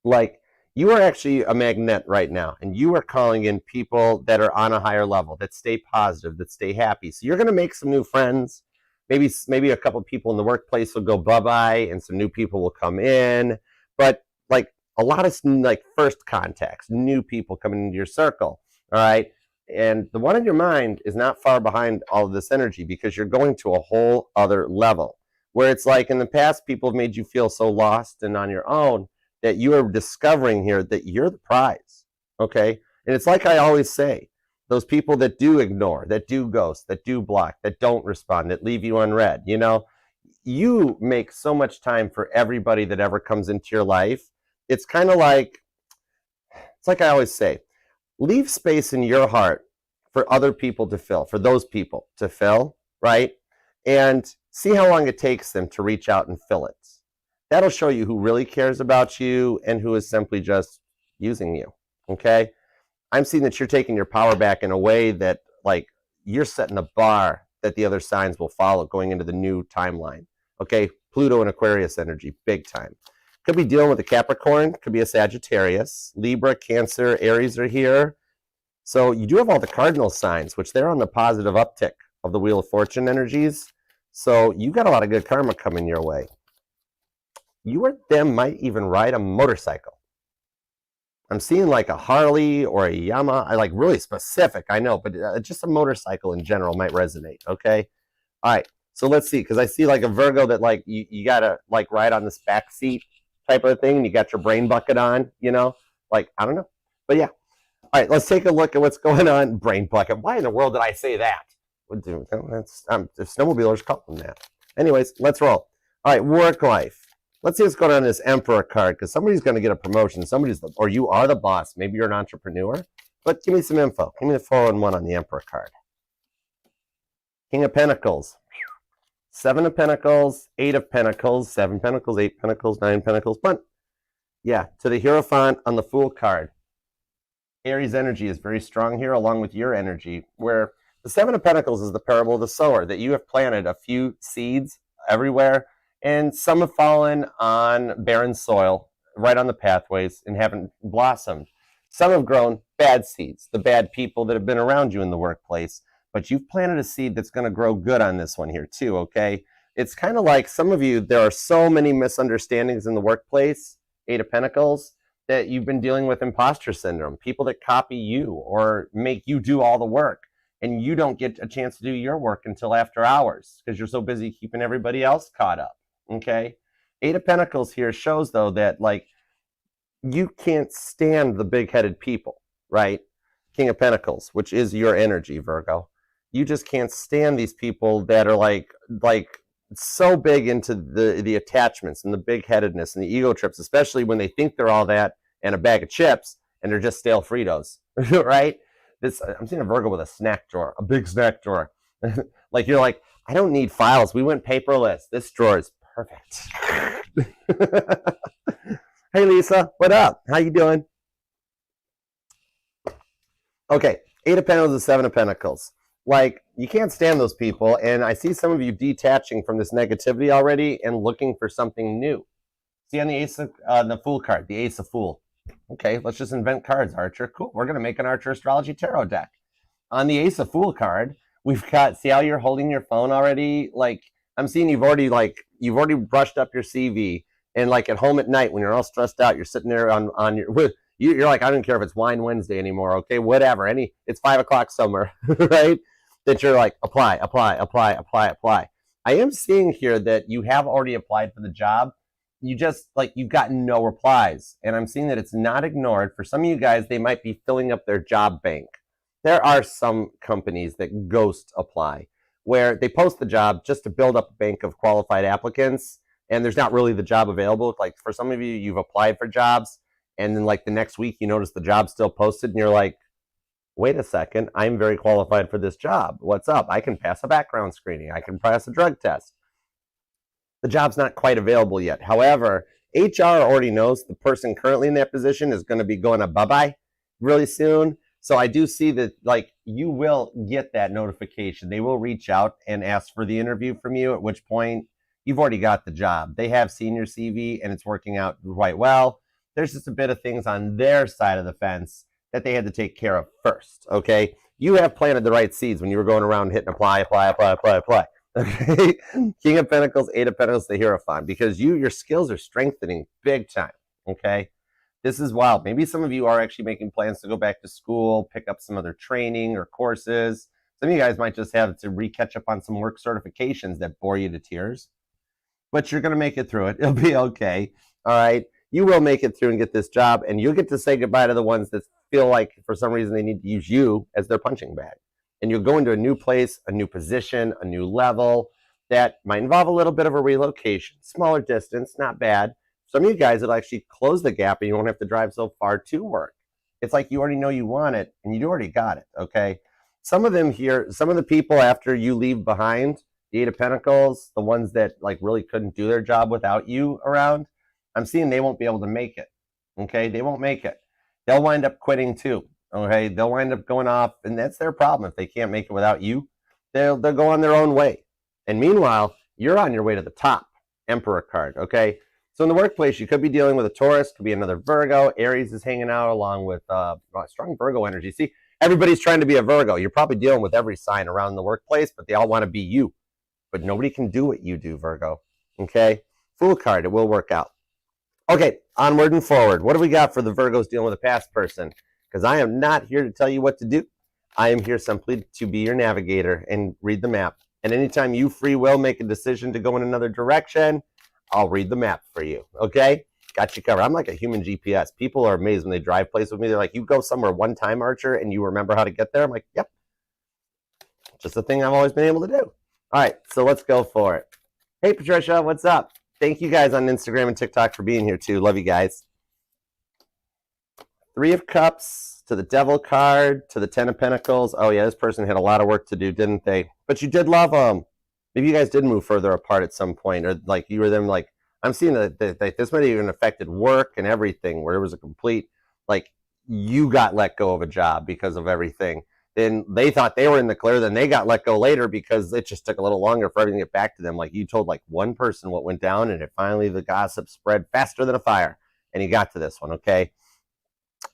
Like, you are actually a magnet right now, and you are calling in people that are on a higher level, that stay positive, that stay happy. So you're going to make some new friends. Maybe a couple of people in the workplace will go bye-bye, and some new people will come in. But like a lot of like first contacts, new people coming into your circle, all right? And the one in your mind is not far behind all of this energy, because you're going to a whole other level where it's like in the past, people have made you feel so lost and on your own that you are discovering here that you're the prize, okay? And it's like I always say, those people that do ignore, that do ghost, that do block, that don't respond, that leave you unread, you know, you make so much time for everybody that ever comes into your life. It's kind of like, it's like I always say, leave space in your heart for other people to fill, for those people to fill, right? And see how long it takes them to reach out and fill it. That'll show you who really cares about you and who is simply just using you, okay? I'm seeing that you're taking your power back in a way that, like, you're setting the bar that the other signs will follow going into the new timeline, okay? Pluto and Aquarius energy, big time. Could be dealing with a Capricorn, could be a Sagittarius, Libra, Cancer, Aries are here. So you do have all the cardinal signs, which they're on the positive uptick of the Wheel of Fortune energies. So you got a lot of good karma coming your way. You or them might even ride a motorcycle. I'm seeing like a Harley or a Yamaha. I like really specific, I know, but just a motorcycle in general might resonate, okay? All right, so let's see, because I see like a Virgo that like you got to like ride on this back seat type of thing, and you got your brain bucket on, you know? Like, I don't know, but yeah. All right, let's take a look at what's going on. Brain bucket. Why in the world did I say that? That's, the snowmobilers call them that. Anyways, let's roll. All right, work life. Let's see what's going on in this Emperor card, because somebody's going to get a promotion. Or you are the boss. Maybe you're an entrepreneur. But give me some info. Give me the 411 on the Emperor card. King of Pentacles. 7 of Pentacles, 8 of Pentacles, 7 Pentacles, 8 Pentacles, 9 Pentacles. But yeah, to the Hierophant on the Fool card. Aries energy is very strong here, along with your energy, where the 7 of Pentacles is the parable of the sower, that you have planted a few seeds everywhere, and some have fallen on barren soil, right on the pathways, and haven't blossomed. Some have grown bad seeds, the bad people that have been around you in the workplace, but you've planted a seed that's going to grow good on this one here too, okay? It's kind of like some of you, there are so many misunderstandings in the workplace, 8 of Pentacles, that you've been dealing with imposter syndrome, people that copy you or make you do all the work, and you don't get a chance to do your work until after hours because you're so busy keeping everybody else caught up, okay? 8 of Pentacles here shows, though, that, like, you can't stand the big-headed people, right? King of Pentacles, which is your energy, Virgo. You just can't stand these people that are, like so big into the attachments and the big-headedness and the ego trips, especially when they think they're all that and a bag of chips, and they're just stale Fritos, right? I'm seeing a Virgo with a snack drawer, a big snack drawer. Like, you're like, I don't need files. We went paperless. This drawer is perfect. Hey, Lisa, what up? How you doing? Okay, 8 of Pentacles and 7 of Pentacles. Like, you can't stand those people, and I see some of you detaching from this negativity already and looking for something new. See on the Ace of the Fool card, the Ace of Fool. Okay, let's just invent cards, Archer. Cool. We're going to make an Archer Astrology Tarot deck. On the Ace of Fool card, We've got, see how you're holding your phone already? Like, I'm seeing you've already brushed up your CV, and like at home at night when you're all stressed out, you're sitting there on your, you're like, I don't care if it's Wine Wednesday anymore, okay, whatever, it's 5 o'clock somewhere, right? That you're like, apply, apply, apply, apply, apply. I am seeing here that you have already applied for the job. You just like, you've gotten no replies, and I'm seeing that it's not ignored. For some of you guys, they might be filling up their job bank. There are some companies that ghost apply, where they post the job just to build up a bank of qualified applicants, and there's not really the job available. Like for some of you, you've applied for jobs, and then like the next week you notice the job's still posted, and you're like, wait a second, I'm very qualified for this job. What's up? I can pass a background screening. I can pass a drug test. The job's not quite available yet. However, HR already knows the person currently in that position is going to be going to bye-bye really soon. So I do see that like you will get that notification. They will reach out and ask for the interview from you, at which point you've already got the job. They have seen your CV and it's working out quite well. There's just a bit of things on their side of the fence that they had to take care of first, okay? You have planted the right seeds when you were going around hitting apply, apply, apply, apply, apply. Okay, King of Pentacles, Eight of Pentacles, the Hierophant, because your skills are strengthening big time, okay? This is wild. Maybe some of you are actually making plans to go back to school, pick up some other training or courses. Some of you guys might just have to re-catch up on some work certifications that bore you to tears. But you're going to make it through it. It'll be okay, all right? You will make it through and get this job, and you'll get to say goodbye to the ones that feel like for some reason they need to use you as their punching bag. And you'll go into a new place, a new position, a new level that might involve a little bit of a relocation, smaller distance, not bad. Some of you guys will actually close the gap and you won't have to drive so far to work. It's like you already know you want it and you already got it, okay? Some of them here, some of the people after you leave behind, the Eight of Pentacles, the ones that like really couldn't do their job without you around, I'm seeing they won't be able to make it, okay? They won't make it. They'll wind up quitting too. Okay, they'll wind up going off, and that's their problem. If they can't make it without you, they'll go on their own way. And meanwhile, you're on your way to the top. Emperor card, okay? So in the workplace, you could be dealing with a Taurus, could be another Virgo. Aries is hanging out along with strong Virgo energy. See, everybody's trying to be a Virgo. You're probably dealing with every sign around the workplace, but they all want to be you. But nobody can do what you do, Virgo, okay? Fool card, it will work out. Okay, onward and forward. What do we got for the Virgos dealing with a past person? Because I am not here to tell you what to do. I am here simply to be your navigator and read the map. And anytime you free will make a decision to go in another direction, I'll read the map for you, okay? Got you covered. I'm like a human GPS. People are amazed when they drive places with me. They're like, you go somewhere one time, Archer, and you remember how to get there? I'm like, yep. Just a thing I've always been able to do. All right, so let's go for it. Hey, Patricia, what's up? Thank you guys on Instagram and TikTok for being here, too. Love you guys. Three of Cups to the Devil card to the Ten of Pentacles. Oh, yeah, this person had a lot of work to do, didn't they? But you did love them. Maybe you guys did move further apart at some point, or like you were them like, I'm seeing that this might have even affected work and everything, where it was a complete, like, you got let go of a job because of everything. Then they thought they were in the clear, then they got let go later because it just took a little longer for everything to get back to them. Like you told like one person what went down, and it finally, the gossip spread faster than a fire, and you got to this one, okay?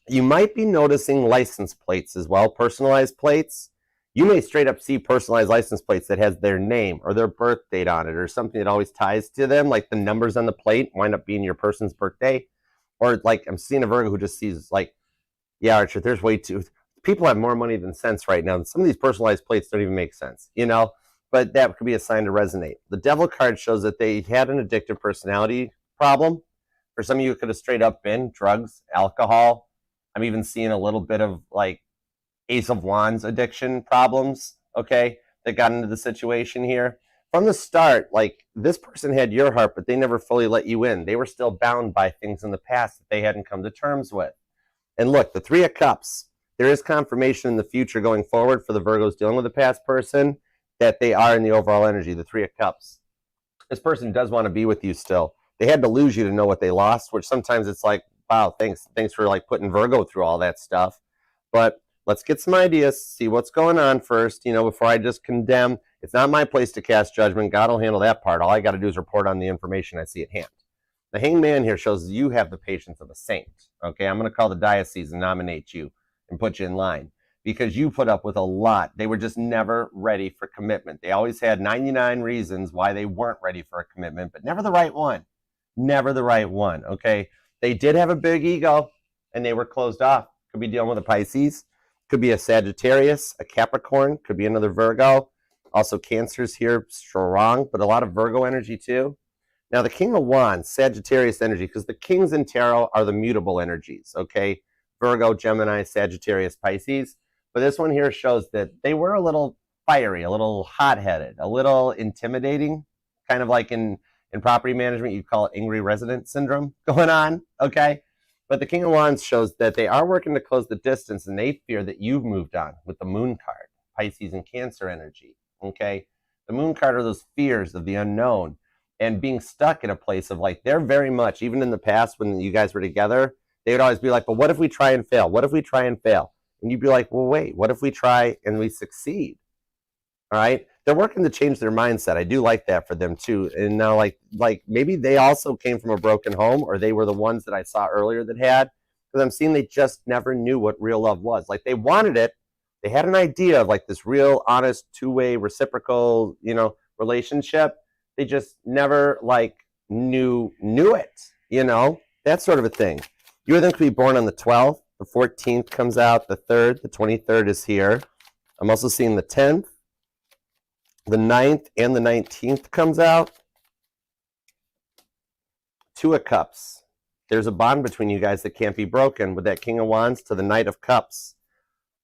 You might be noticing license plates as well, personalized plates. You may straight up see personalized license plates that has their name or their birth date on it or something that always ties to them, like the numbers on the plate wind up being your person's birthday. Or like I'm seeing a Virgo who just sees like, yeah, Archer, there's way too, people have more money than sense right now. Some of these personalized plates don't even make sense, you know, but that could be a sign to resonate. The Devil card shows that they had an addictive personality problem. For some of you, it could have straight up been drugs, alcohol. I'm even seeing a little bit of like Ace of Wands addiction problems, okay, that got into the situation here. From the start, like this person had your heart, but they never fully let you in. They were still bound by things in the past that they hadn't come to terms with. And look, the Three of Cups, there is confirmation in the future going forward for the Virgos dealing with a past person that they are in the overall energy, the Three of Cups. This person does want to be with you still. They had to lose you to know what they lost, which sometimes it's like, wow, thanks for like putting Virgo through all that stuff. But let's get some ideas, see what's going on first, you know, before I just condemn. It's not my place to cast judgment. God will handle that part. All I got to do is report on the information I see at hand. The Hanged Man here shows you have the patience of a saint. Okay, I'm going to call the diocese and nominate you and put you in line. because you put up with a lot. They were just never ready for commitment. They always had 99 reasons why they weren't ready for a commitment, but never the right one. Never the right one, okay? They did have a big ego, and they were closed off. Could be dealing with a Pisces, could be a Sagittarius, a Capricorn, could be another Virgo. Also Cancer's here, strong, but a lot of Virgo energy too. Now the King of Wands, Sagittarius energy, because the kings in tarot are the mutable energies, okay? Virgo, Gemini, Sagittarius, Pisces. But this one here shows that they were a little fiery, a little hot-headed, a little intimidating, kind of like in property management, you'd call it angry resident syndrome going on, okay? But the King of Wands shows that they are working to close the distance, and they fear that you've moved on with the Moon card, Pisces and Cancer energy, okay? The Moon card are those fears of the unknown and being stuck in a place of like, they're very much, even in the past when you guys were together, they would always be like, but what if we try and fail? What if we try and fail? And you'd be like, well, wait, what if we try and we succeed? All right? They're working to change their mindset. I do like that for them too. And now like maybe they also came from a broken home, or they were the ones that I saw earlier that had, because I'm seeing they just never knew what real love was. Like they wanted it. They had an idea of like this real, honest, two-way, reciprocal, relationship. They just never like knew it, that sort of a thing. You or them could be born on the 12th, the 14th comes out, the 3rd, the 23rd is here. I'm also seeing the 10th, the 9th, and the 19th comes out. Two of Cups. There's a bond between you guys that can't be broken with that King of Wands to the Knight of Cups.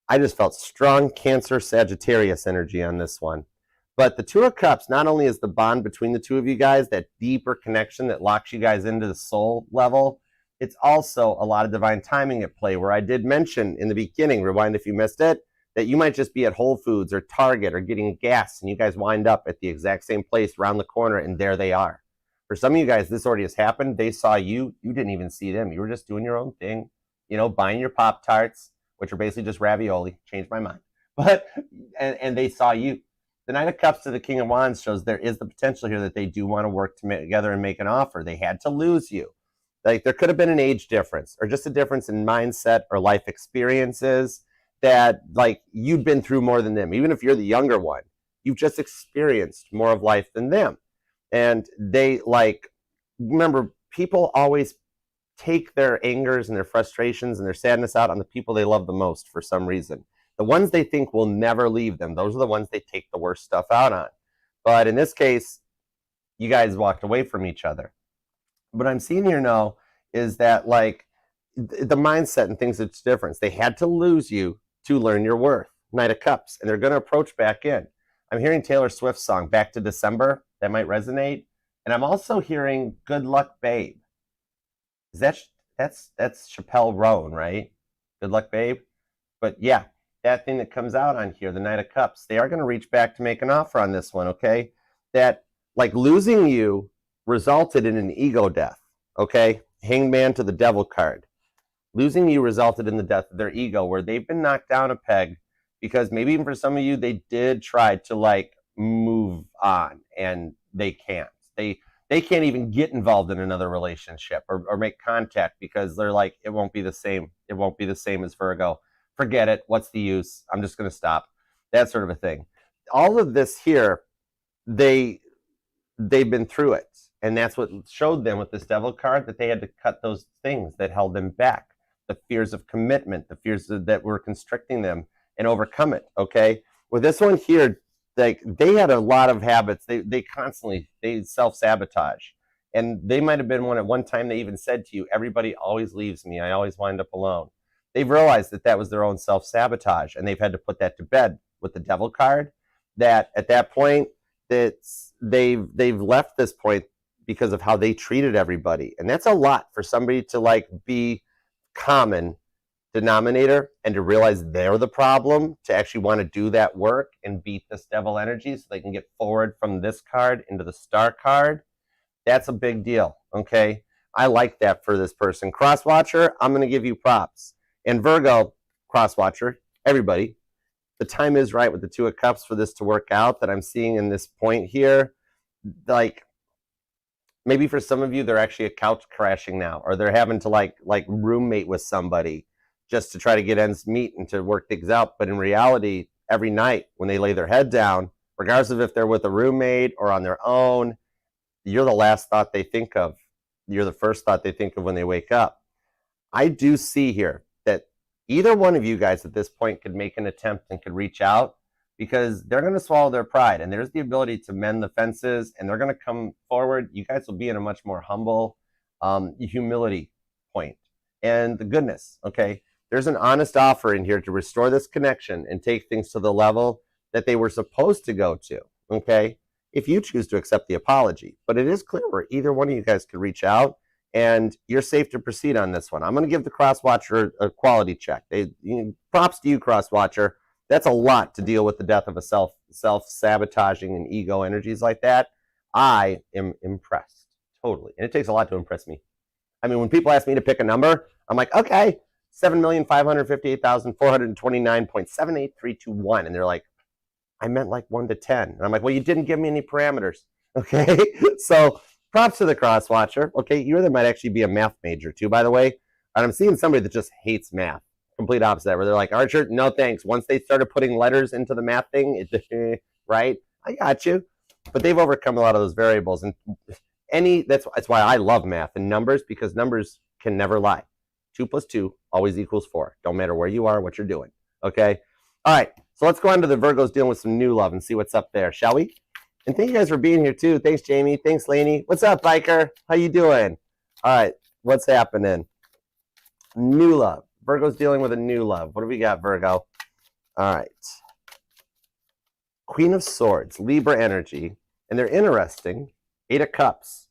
I just felt strong Cancer Sagittarius energy on this one. But the Two of Cups not only is the bond between the two of you guys, that deeper connection that locks you guys into the soul level, it's also a lot of divine timing at play, where I did mention in the beginning, rewind if you missed it, that you might just be at Whole Foods or Target or getting gas, and you guys wind up at the exact same place around the corner, and there they are. For some of you guys, this already has happened. They saw you. You didn't even see them. You were just doing your own thing, buying your Pop-Tarts, which are basically just ravioli. Changed my mind. But, and they saw you. The Knight of Cups to the King of Wands shows there is the potential here that they do want to work together and make an offer. They had to lose you. Like there could have been an age difference, or just a difference in mindset or life experiences that like you've been through more than them. Even if you're the younger one, you've just experienced more of life than them. And they remember, people always take their angers and their frustrations and their sadness out on the people they love the most for some reason. The ones they think will never leave them, those are the ones they take the worst stuff out on. But in this case, you guys walked away from each other. What I'm seeing here now is that the mindset and things, it's different. They had to lose you to learn your worth. Knight of Cups, and they're going to approach back in. I'm hearing Taylor Swift's song, Back to December. That might resonate. And I'm also hearing Good Luck Babe. That's Chappelle Roan, right? Good Luck Babe. But yeah, that thing that comes out on here, the Knight of Cups, they are going to reach back to make an offer on this one, okay? That losing you resulted in an ego death, okay? Hanged Man to the Devil card. Losing you resulted in the death of their ego, where they've been knocked down a peg because maybe even for some of you, they did try to move on, and they can't. They can't even get involved in another relationship or make contact because they're like, it won't be the same. It won't be the same as Virgo. Forget it. What's the use? I'm just going to stop. That sort of a thing. All of this here, they've been through it. And that's what showed them with this Devil card, that they had to cut those things that held them back. The fears of commitment, the fears that were constricting them, and overcome it, okay? With this one here, they had a lot of habits. They constantly self-sabotage. And they might have been one at one time, they even said to you, everybody always leaves me. I always wind up alone. They've realized that was their own self-sabotage, and they've had to put that to bed with the Devil card. That at that point, they've left this point because of how they treated everybody. And that's a lot for somebody to be common denominator and to realize they're the problem, to actually want to do that work and beat this Devil energy so they can get forward from this card into the Star card. That's a big deal, okay? I like that for this person. Crosswatcher, I'm going to give you props. And Virgo, Crosswatcher, everybody, the time is right with the Two of Cups for this to work out that I'm seeing in this point here. Maybe for some of you, they're actually a couch crashing now, or they're having to like roommate with somebody just to try to get ends meet and to work things out. But in reality, every night when they lay their head down, regardless of if they're with a roommate or on their own, you're the last thought they think of. You're the first thought they think of when they wake up. I do see here that either one of you guys at this point could make an attempt and could reach out, because they're going to swallow their pride, and there's the ability to mend the fences, and they're going to come forward. You guys will be in a much more humble humility point. And the goodness, okay? There's an honest offer in here to restore this connection and take things to the level that they were supposed to go to, okay? If you choose to accept the apology. But it is clear where either one of you guys could reach out, and you're safe to proceed on this one. I'm going to give the cross-watcher a quality check. Props to you, cross-watcher. That's a lot to deal with the death of a self-sabotaging and ego energies like that. I am impressed, totally. And it takes a lot to impress me. I mean, when people ask me to pick a number, I'm like, okay, 7,558,429.78321. And they're like, I meant like 1 to 10. And I'm like, well, you didn't give me any parameters. Okay, so props to the cross-watcher. Okay, you either might actually be a math major too, by the way. And I'm seeing somebody that just hates math. Complete opposite, where they're like, Archer, no thanks. Once they started putting letters into the math thing, right? I got you. But they've overcome a lot of those variables. And that's why I love math and numbers, because numbers can never lie. 2 + 2 always equals 4. Don't matter where you are, what you're doing. Okay? All right. So let's go on to the Virgos dealing with some new love and see what's up there, shall we? And thank you guys for being here too. Thanks, Jamie. Thanks, Lainey. What's up, Biker? How you doing? All right. What's happening? New love. Virgo's dealing with a new love. What do we got, Virgo? All right. Queen of Swords, Libra energy. And they're interesting. 8 of Cups.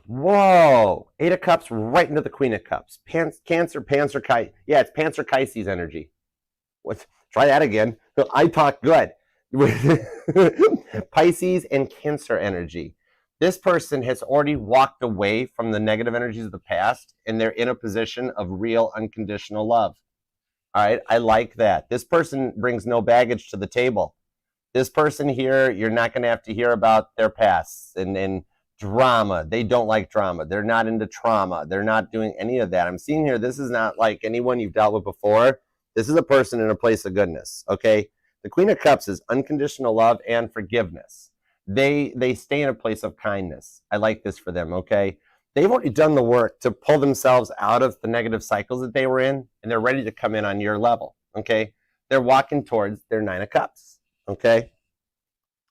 Whoa. 8 of Cups right into the Queen of Cups. Cancer, yeah, it's Panzer-Pisces energy. Try that again. I talk good. Pisces and Cancer energy. This person has already walked away from the negative energies of the past, and they're in a position of real unconditional love. All right, I like that. This person brings no baggage to the table. This person here, you're not going to have to hear about their past and drama. They don't like drama. They're not into trauma. They're not doing any of that. I'm seeing here, this is not like anyone you've dealt with before. This is a person in a place of goodness, okay? The Queen of Cups is unconditional love and forgiveness. They stay in a place of kindness. I like this for them, okay? They've already done the work to pull themselves out of the negative cycles that they were in, and they're ready to come in on your level, okay? They're walking towards their 9 of Cups, okay?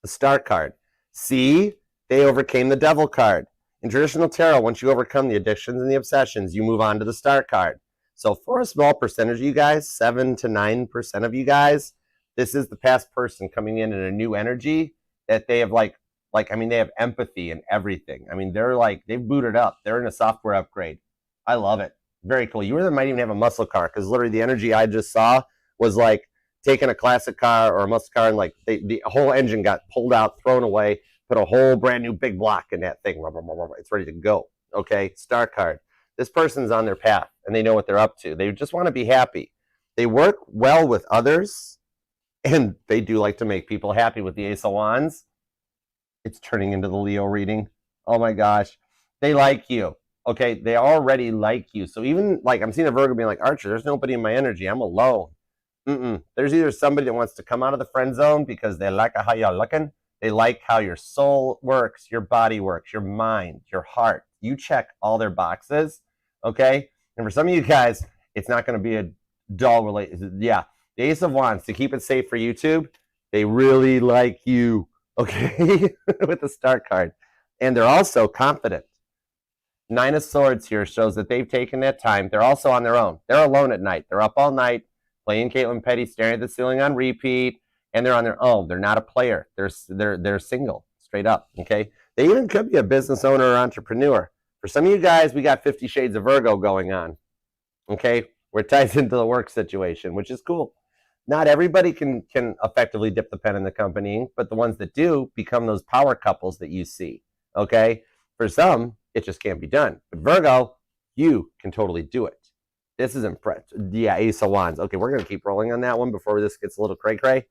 The Star card. See, they overcame the Devil card. In traditional tarot, once you overcome the addictions and the obsessions, you move on to the Star card. So for a small percentage of you guys, 7 to 9% of you guys, this is the past person coming in a new energy that they have they have empathy and everything. I mean, they've booted up. They're in a software upgrade. I love it. Very cool. You might even have a muscle car, because literally the energy I just saw was like taking a classic car or a muscle car, and like the whole engine got pulled out, thrown away, put a whole brand new big block in that thing. It's ready to go. Okay, Star card. This person's on their path, and they know what they're up to. They just want to be happy. They work well with others, and they do like to make people happy with the Ace of Wands. It's turning into the Leo reading. Oh my gosh. They like you. Okay, they already like you. So even like I'm seeing a Virgo being like, Archer, there's nobody in my energy. I'm alone. There's either somebody that wants to come out of the friend zone because they like how you're looking. They like how your soul works, your body works, your mind, your heart. You check all their boxes. Okay. And for some of you guys, it's not going to be a dull relationship. Yeah. The Ace of Wands, to keep it safe for YouTube, they really like you, okay, with the Star card. And they're also confident. 9 of Swords here shows that they've taken that time. They're also on their own. They're alone at night. They're up all night, playing Caitlin Petty, staring at the ceiling on repeat, and they're on their own. They're not a player. They're single, straight up, okay? They even could be a business owner or entrepreneur. For some of you guys, we got 50 Shades of Virgo going on, okay? Where it ties into the work situation, which is cool. Not everybody can effectively dip the pen in the company ink, but the ones that do become those power couples that you see, okay? For some, it just can't be done. But Virgo, you can totally do it. This is impressive. Yeah, Ace of Wands. Okay, we're going to keep rolling on that one before this gets a little cray-cray.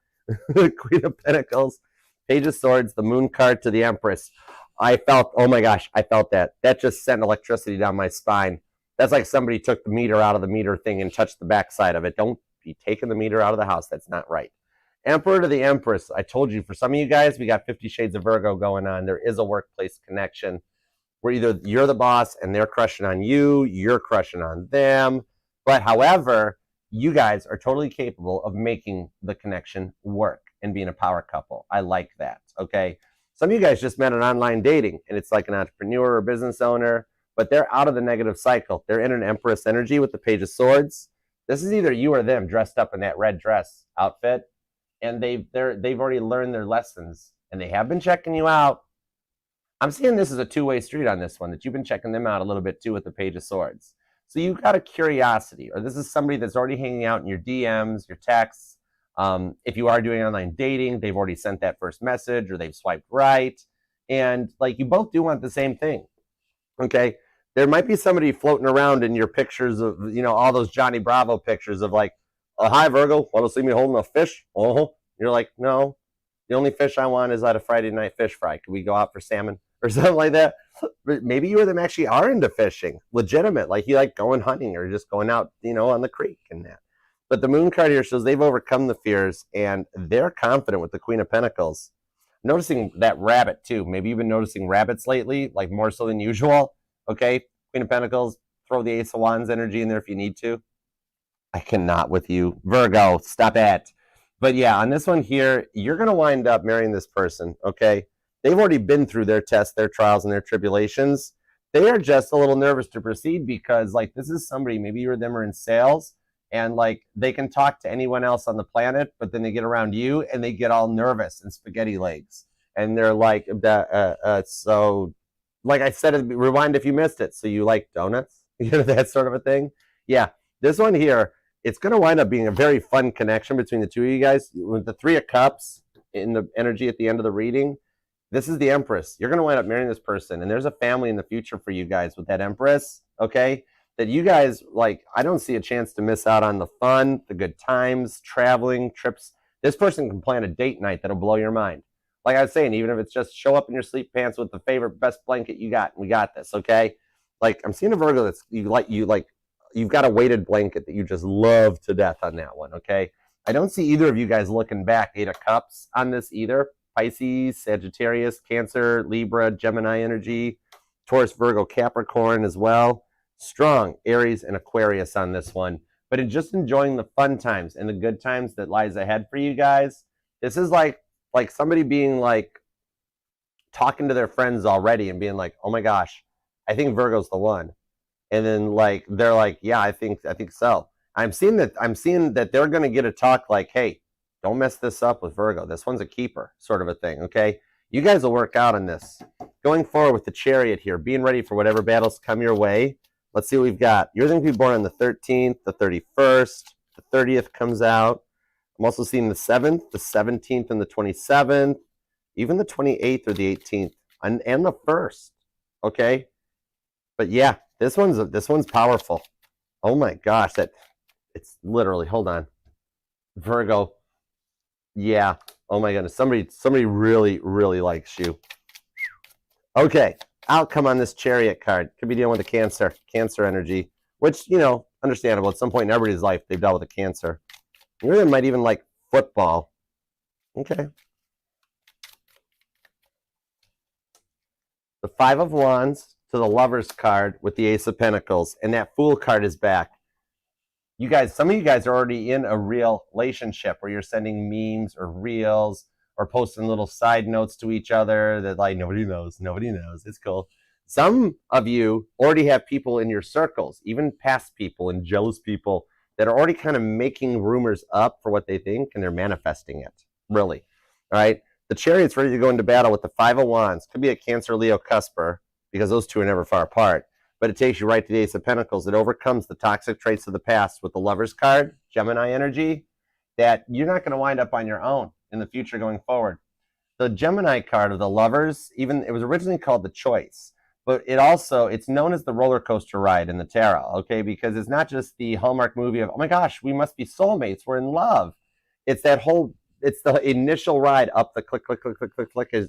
Queen of Pentacles, Page of Swords, the Moon card to the Empress. I felt, oh my gosh, I felt that. That just sent electricity down my spine. That's like somebody took the meter out of the meter thing and touched the backside of it. Don't be taking the meter out of the house. That's not right. Emperor to the Empress. I told you, for some of you guys, we got 50 Shades of Virgo going on. There is a workplace connection where either you're the boss and they're crushing on you, you're crushing on them. But however, you guys are totally capable of making the connection work and being a power couple. I like that, okay? Some of you guys just met on online dating, and it's like an entrepreneur or business owner, but they're out of the negative cycle. They're in an Empress energy with the Page of Swords. This is either you or them dressed up in that red dress outfit, and they've already learned their lessons, and they have been checking you out. I'm seeing this as a two-way street on this one, that you've been checking them out a little bit too with the Page of Swords. So you've got a curiosity, or this is somebody that's already hanging out in your DMs, your texts. If you are doing online dating, they've already sent that first message, or they've swiped right. And like, you both do want the same thing, okay? There might be somebody floating around in your pictures of, you know, all those Johnny Bravo pictures of like, oh, hi, Virgo, want to see me holding a fish? Oh, you're like, no, the only fish I want is at a Friday night fish fry. Can we go out for salmon or something like that? But maybe you or them actually are into fishing, legitimate, like you like going hunting or just going out, you know, on the creek and that. But the Moon card here shows they've overcome the fears and they're confident with the Queen of Pentacles. Noticing that rabbit too. Maybe you've been noticing rabbits lately, like more so than usual. Okay, Queen of Pentacles, throw the Ace of Wands energy in there if you need to. I cannot with you. Virgo, stop it. But yeah, on this one here, you're going to wind up marrying this person, okay? They've already been through their tests, their trials, and their tribulations. They are just a little nervous to proceed because, like, this is somebody, maybe you or them are in sales, and, like, they can talk to anyone else on the planet, but then they get around you, and they get all nervous and spaghetti legs. And they're like, so, like I said, rewind if you missed it. So you like donuts? You know, that sort of a thing? Yeah, this one here, it's going to wind up being a very fun connection between the two of you guys. With the Three of Cups in the energy at the end of the reading, this is the Empress. You're going to wind up marrying this person, and there's a family in the future for you guys with that Empress, okay? That you guys, like, I don't see a chance to miss out on the fun, the good times, traveling, trips. This person can plan a date night that'll blow your mind. Like I was saying, even if it's just show up in your sleep pants with the favorite best blanket you got, and we got this, okay? Like, I'm seeing a Virgo that's, you've got a weighted blanket that you just love to death on that one, okay? I don't see either of you guys looking back. 8 of Cups on this either. Pisces, Sagittarius, Cancer, Libra, Gemini energy, Taurus, Virgo, Capricorn as well. Strong Aries and Aquarius on this one. But in just enjoying the fun times and the good times that lies ahead for you guys. This is like somebody being like, talking to their friends already and being like, oh my gosh, I think Virgo's the one. And then like they're like, yeah, I think so. I'm seeing that they're going to get a talk like, hey, don't mess this up with Virgo. This one's a keeper, sort of a thing, okay? You guys will work out on this. Going forward with the Chariot here, being ready for whatever battles come your way. Let's see what we've got. You're going to be born on the 13th, the 31st, the 30th comes out. I'm also seeing the 7th, the 17th, and the 27th, even the 28th or the 18th, and the 1st, okay? But yeah, this one's powerful. Oh my gosh, it's literally, hold on. Virgo. Yeah. Oh my goodness. Somebody really, really likes you. Okay. Outcome on this Chariot card. Could be dealing with a Cancer energy, which, you know, understandable. At some point in everybody's life, they've dealt with a Cancer. You really might even like football. Okay. The 5 of Wands to the Lovers card with the Ace of Pentacles, and that Fool card is back. You guys, some of you guys are already in a real relationship where you're sending memes or reels or posting little side notes to each other that like nobody knows. It's cool. Some of you already have people in your circles, even past people and jealous people that are already kind of making rumors up for what they think, and they're manifesting it, really. All right. The Chariot's ready to go into battle with the 5 of Wands. Could be a Cancer, Leo, Cusper, because those two are never far apart. But it takes you right to the Ace of Pentacles. It overcomes the toxic traits of the past with the Lovers card, Gemini energy, that you're not going to wind up on your own in the future going forward. The Gemini card of the Lovers, even it was originally called the Choice, but it's known as the roller coaster ride in the tarot, okay? Because it's not just the Hallmark movie of, oh my gosh, we must be soulmates, we're in love. It's the initial ride up the click,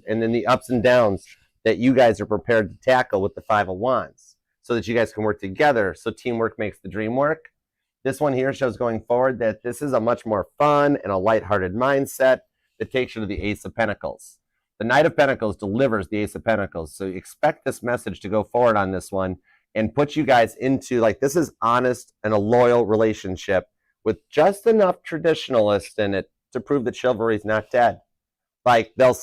and then the ups and downs that you guys are prepared to tackle with the 5 of Wands. so that you guys can work together. So teamwork makes the dream work. This one here shows going forward that this is a much more fun and a lighthearted mindset that takes you to the Ace of Pentacles. The Knight of Pentacles delivers the Ace of Pentacles. So expect this message to go forward on this one and put you guys into, like, this is honest and a loyal relationship with just enough traditionalist in it to prove that chivalry is not dead. Like, they'll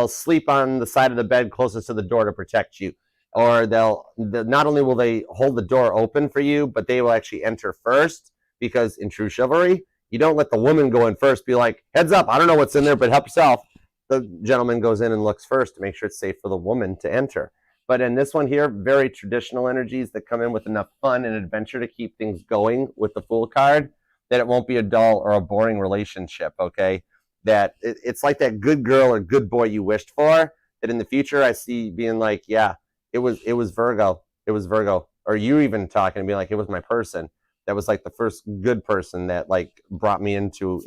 sleep on the side of the bed closest to the door to protect you. Or not only will they hold the door open for you, but they will actually enter first, because in true chivalry, you don't let the woman go in first, be like, heads up, I don't know what's in there, but help yourself. The gentleman goes in and looks first to make sure it's safe for the woman to enter. But in this one here, very traditional energies that come in with enough fun and adventure to keep things going with the Fool card, that it won't be a dull or a boring relationship, okay? That it's like that good girl or good boy you wished for, that in the future I see being like, yeah, it was Virgo. It was Virgo. Or you even talking and being like, it was my person. That was like the first good person that like brought me into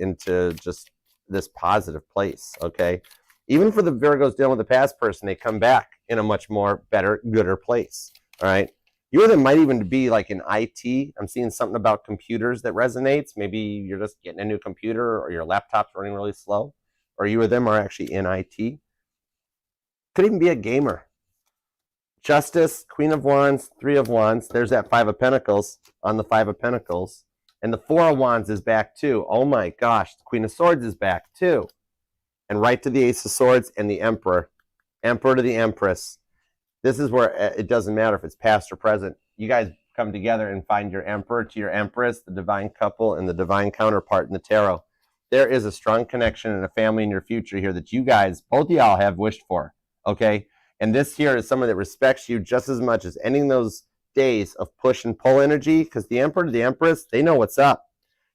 just this positive place, okay? Even for the Virgos dealing with the past person, they come back in a much more better, gooder place, all right? You or them might even be like in IT. I'm seeing something about computers that resonates. Maybe you're just getting a new computer, or your laptop's running really slow, or you or them are actually in IT. Could even be a gamer. Justice, Queen of Wands, Three of Wands. There's that Five of Pentacles on the Five of Pentacles. And the Four of Wands is back too. Oh my gosh, the Queen of Swords is back too. And right to the Ace of Swords and the Emperor. Emperor to the Empress. This is where it doesn't matter if it's past or present. You guys come together and find your Emperor to your Empress, the divine couple, and the divine counterpart in the tarot. There is a strong connection and a family in your future here that you guys, both of y'all, have wished for, okay? And this here is someone that respects you just as much as ending those days of push and pull energy, because the Emperor to the Empress, they know what's up.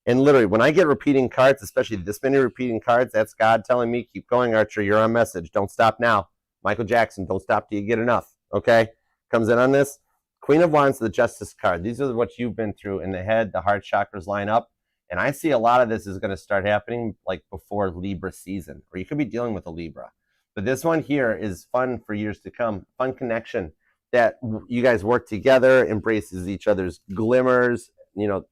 And literally, when I get repeating cards, especially this many repeating cards, that's God telling me, keep going, Archer, you're on message. Don't stop now. Michael Jackson, don't stop till you get enough, okay? Comes in on this. Queen of Wands, the Justice card. These are what you've been through in the head. The heart chakras line up. And I see a lot of this is going to start happening like before Libra season, or you could be dealing with a Libra. But this one here is fun for years to come. Fun connection that you guys work together, embraces each other's glimmers, you know,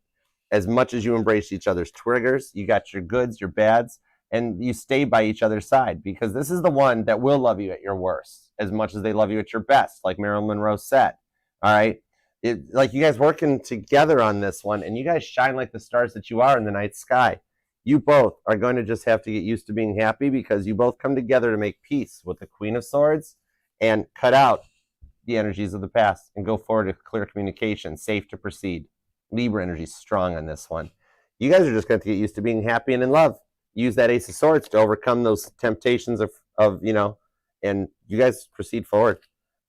as much as you embrace each other's triggers. You got your goods, your bads, and you stay by each other's side, because this is the one that will love you at your worst as much as they love you at your best, like Marilyn Monroe said. All right? Like you guys working together on this one, and you guys shine like the stars that you are in the night sky. You both are going to just have to get used to being happy, because you both come together to make peace with the Queen of Swords and cut out the energies of the past and go forward to clear communication, safe to proceed. Libra energy is strong on this one. You guys are just going to get used to being happy and in love. Use that Ace of Swords to overcome those temptations of you know, and you guys proceed forward.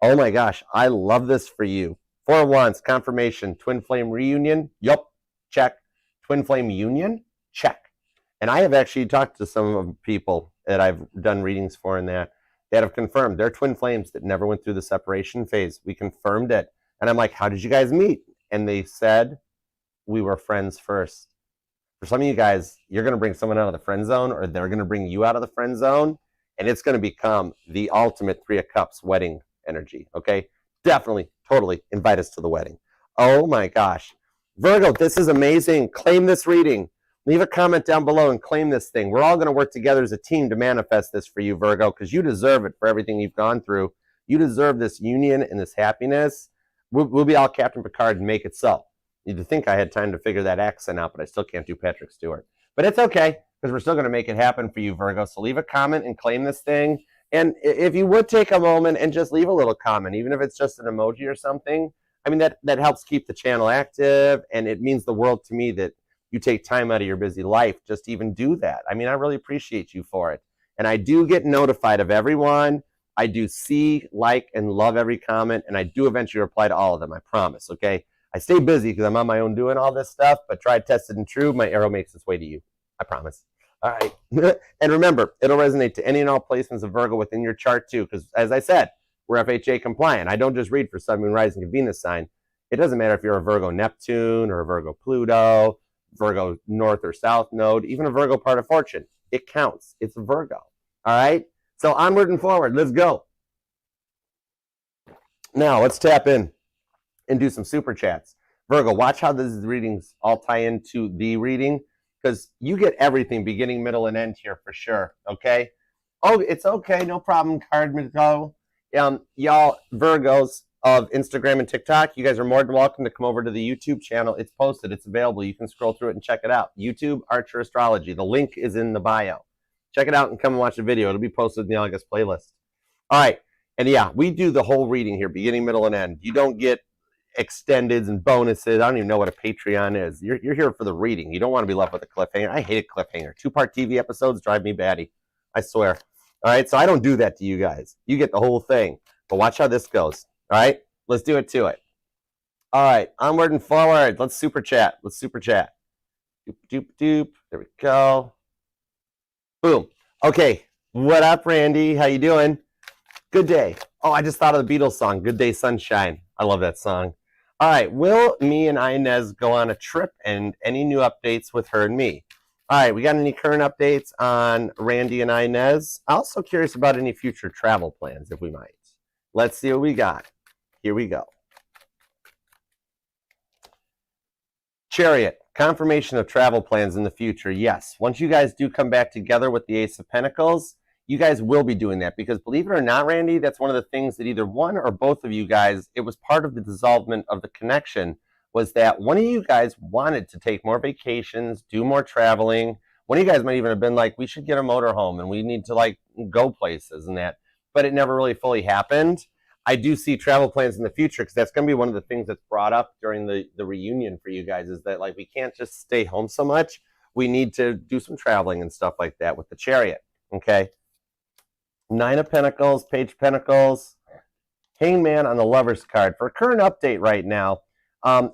Oh my gosh, I love this for you. Four of Wands, confirmation, twin flame reunion. Yup, check. Twin flame union, check. And I have actually talked to some of the people that I've done readings for in that have confirmed they're twin flames that never went through the separation phase. We confirmed it. And I'm like, how did you guys meet? And they said, we were friends first. For some of you guys, you're going to bring someone out of the friend zone, or they're going to bring you out of the friend zone, and it's going to become the ultimate Three of Cups wedding energy, okay? Definitely, totally invite us to the wedding. Oh my gosh. Virgo, this is amazing. Claim this reading. Leave a comment down below and claim this thing. We're all going to work together as a team to manifest this for you, Virgo, because you deserve it for everything you've gone through. You deserve this union and this happiness. We'll be all Captain Picard and make it so. You'd think I had time to figure that accent out, but I still can't do Patrick Stewart. But it's okay, because we're still going to make it happen for you, Virgo. So leave a comment and claim this thing. And if you would take a moment and just leave a little comment, even if it's just an emoji or something, I mean, that helps keep the channel active, and it means the world to me that you take time out of your busy life just to even do that. I mean, I really appreciate you for it. And I do get notified of everyone. I do see, like, and love every comment, and I do eventually reply to all of them, I promise, okay? I stay busy because I'm on my own doing all this stuff, but try, tested, and true, my arrow makes its way to you. I promise. All right. And remember, it'll resonate to any and all placements of Virgo within your chart too, because as I said, we're FHA compliant. I don't just read for Sun, Moon, Rising, and Venus sign. It doesn't matter if you're a Virgo Neptune or a Virgo Pluto, Virgo North or South node, even a Virgo part of fortune. It counts. It's Virgo. All right? So onward and forward. Let's go. Now, let's tap in and do some super chats. Virgo, watch how these readings all tie into the reading, because you get everything, beginning, middle, and end here for sure, okay? Oh, it's okay, no problem, Card Virgo. Y'all, Virgos of Instagram and TikTok, you guys are more than welcome to come over to the YouTube channel. It's posted, it's available. You can scroll through it and check it out. YouTube Archer Astrology. The link is in the bio. Check it out and come and watch the video. It'll be posted in the August playlist. All right, and yeah, we do the whole reading here, beginning, middle, and end. You don't get extendeds and bonuses. I don't even know what a Patreon is. You're here for the reading. You don't want to be left with a cliffhanger. I hate a cliffhanger. 2-part TV episodes drive me batty. I swear. All right, so I don't do that to you guys. You get the whole thing. But watch how this goes. All right, let's do it to it. All right, onward and forward. Let's super chat. Let's super chat. Doop, doop, doop. There we go. Boom. Okay, what up, Randy? How you doing? Good day. Oh, I just thought of the Beatles song, Good Day, Sunshine. I love that song. All right, will me and Inez go on a trip, and any new updates with her and me? All right, we got any current updates on Randy and Inez? Also curious about any future travel plans, if we might. Let's see what we got. Here we go. Chariot, confirmation of travel plans in the future. Yes, once you guys do come back together with the Ace of Pentacles, you guys will be doing that, because believe it or not, Randy, that's one of the things that either one or both of you guys, it was part of the dissolvement of the connection, was that one of you guys wanted to take more vacations, do more traveling. One of you guys might even have been like, we should get a motorhome and we need to like go places and that, but it never really fully happened. I do see travel plans in the future, because that's going to be one of the things that's brought up during the reunion for you guys, is that like we can't just stay home so much. We need to do some traveling and stuff like that with the Chariot, okay? 9 of Pentacles, Page of Pentacles, Hangman on the Lover's card. For a current update right now,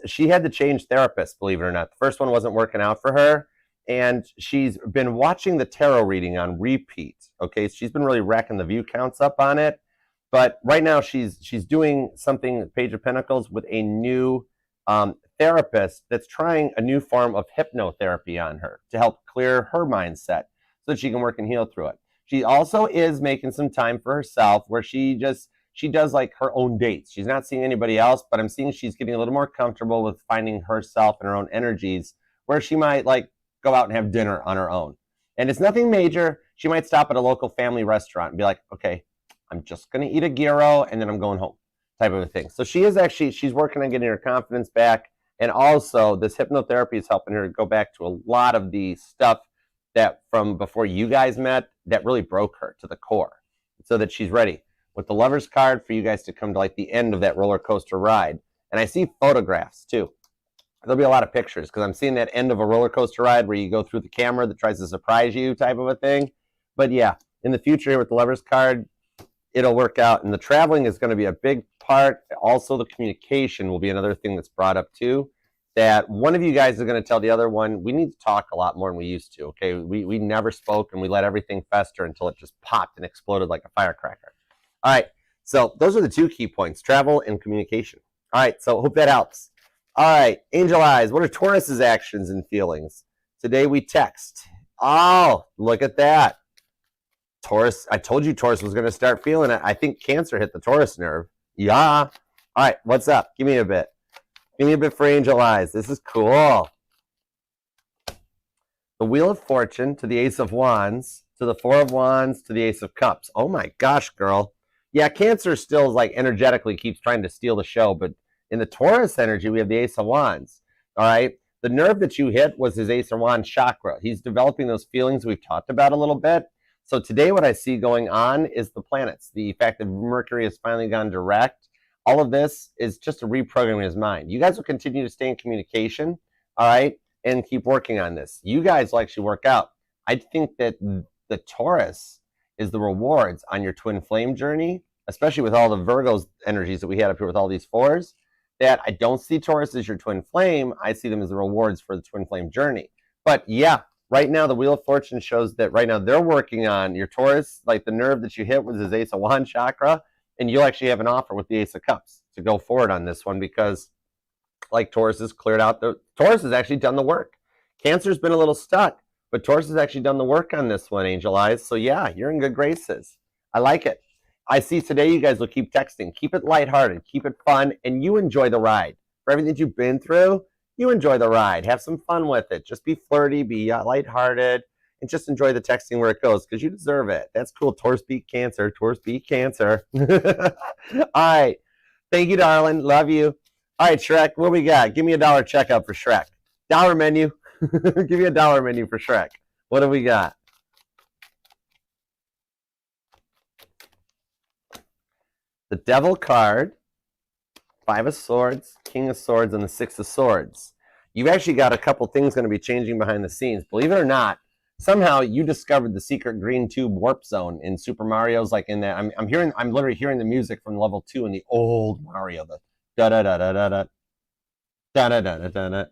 she had to change therapists, believe it or not. The first one wasn't working out for her, and she's been watching the tarot reading on repeat, okay? She's been really racking the view counts up on it, but right now she's doing something, Page of Pentacles, with a new therapist that's trying a new form of hypnotherapy on her to help clear her mindset so that she can work and heal through it. She also is making some time for herself, where she does like her own dates. She's not seeing anybody else, but I'm seeing she's getting a little more comfortable with finding herself and her own energies, where she might like go out and have dinner on her own. And it's nothing major. She might stop at a local family restaurant and be like, okay, I'm just going to eat a gyro and then I'm going home, type of a thing. So she's working on getting her confidence back. And also this hypnotherapy is helping her go back to a lot of the stuff that from before you guys met that really broke her to the core, so that she's ready with the Lover's card for you guys to come to like the end of that roller coaster ride. And I see photographs too. There'll be a lot of pictures, because I'm seeing that end of a roller coaster ride where you go through the camera that tries to surprise you, type of a thing. But yeah, in the future here with the Lover's card, it'll work out. And the traveling is going to be a big part. Also, the communication will be another thing that's brought up too, that one of you guys is going to tell the other one, we need to talk a lot more than we used to, okay? We never spoke, and we let everything fester until it just popped and exploded like a firecracker. All right, so those are the 2 key points, travel and communication. All right, so hope that helps. All right, Angel Eyes, what are Taurus's actions and feelings? Today we text. Oh, look at that. Taurus, I told you Taurus was going to start feeling it. I think Cancer hit the Taurus nerve. Yeah. All right, what's up? Give me a bit. Give me a bit for Angel Eyes. This is cool. The Wheel of Fortune to the Ace of Wands, to the 4 of Wands, to the Ace of Cups. Oh my gosh, girl. Yeah, Cancer still like energetically keeps trying to steal the show, but in the Taurus energy, we have the Ace of Wands. All right. The nerve that you hit was his Ace of Wands chakra. He's developing those feelings we've talked about a little bit. So today what I see going on is the planets. The fact that Mercury has finally gone direct. All of this is just a reprogramming his mind. You guys will continue to stay in communication, all right, and keep working on this. You guys will actually work out. I think that the Taurus is the rewards on your twin flame journey, especially with all the Virgo's energies that we had up here with all these 4s, that I don't see Taurus as your twin flame. I see them as the rewards for the twin flame journey. But yeah, right now the Wheel of Fortune shows that right now they're working on your Taurus, like the nerve that you hit was his Ace of Wands chakra, and you'll actually have an offer with the Ace of Cups to go forward on this one, because like Taurus has cleared out, Taurus has actually done the work. Cancer's been a little stuck, but Taurus has actually done the work on this one, Angel Eyes. So yeah, you're in good graces. I like it. I see today you guys will keep texting. Keep it lighthearted. Keep it fun. And you enjoy the ride. For everything that you've been through, you enjoy the ride. Have some fun with it. Just be flirty. Be lighthearted. And just enjoy the texting where it goes because you deserve it. That's cool. Taurus beat Cancer. Taurus beat Cancer. All right. Thank you, darling. Love you. All right, Shrek, what we got? Give me $1 checkup for Shrek. Dollar menu. Give me a $1 menu for Shrek. What do we got? The Devil card, 5 of Swords, King of Swords, and the 6 of Swords. You've actually got a couple things going to be changing behind the scenes. Believe it or not, somehow you discovered the secret green tube warp zone in Super Mario's, like in that. I'm literally hearing the music from level 2 in the old Mario, the da da da da da da da da da da da.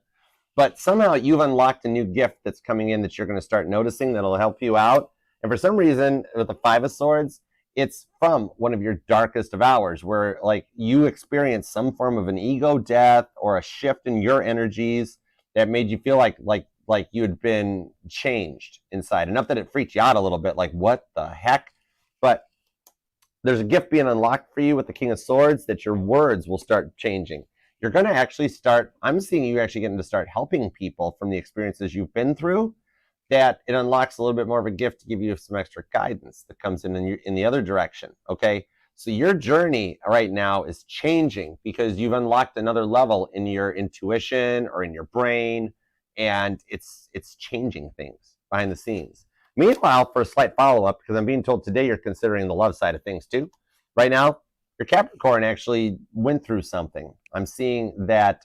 But somehow you've unlocked a new gift that's coming in that you're going to start noticing that'll help you out. And for some reason, with the 5 of Swords, it's from one of your darkest of hours where like you experienced some form of an ego death or a shift in your energies that made you feel like you had been changed inside. Enough that it freaked you out a little bit, like what the heck? But there's a gift being unlocked for you with the King of Swords that your words will start changing. You're going to actually start, I'm seeing you actually getting to start helping people from the experiences you've been through, that it unlocks a little bit more of a gift to give you some extra guidance that comes in the other direction, okay? So your journey right now is changing because you've unlocked another level in your intuition or in your brain, and it's changing things behind the scenes. Meanwhile, for a slight follow-up, because I'm being told today you're considering the love side of things too. Right now, your Capricorn actually went through something. I'm seeing that,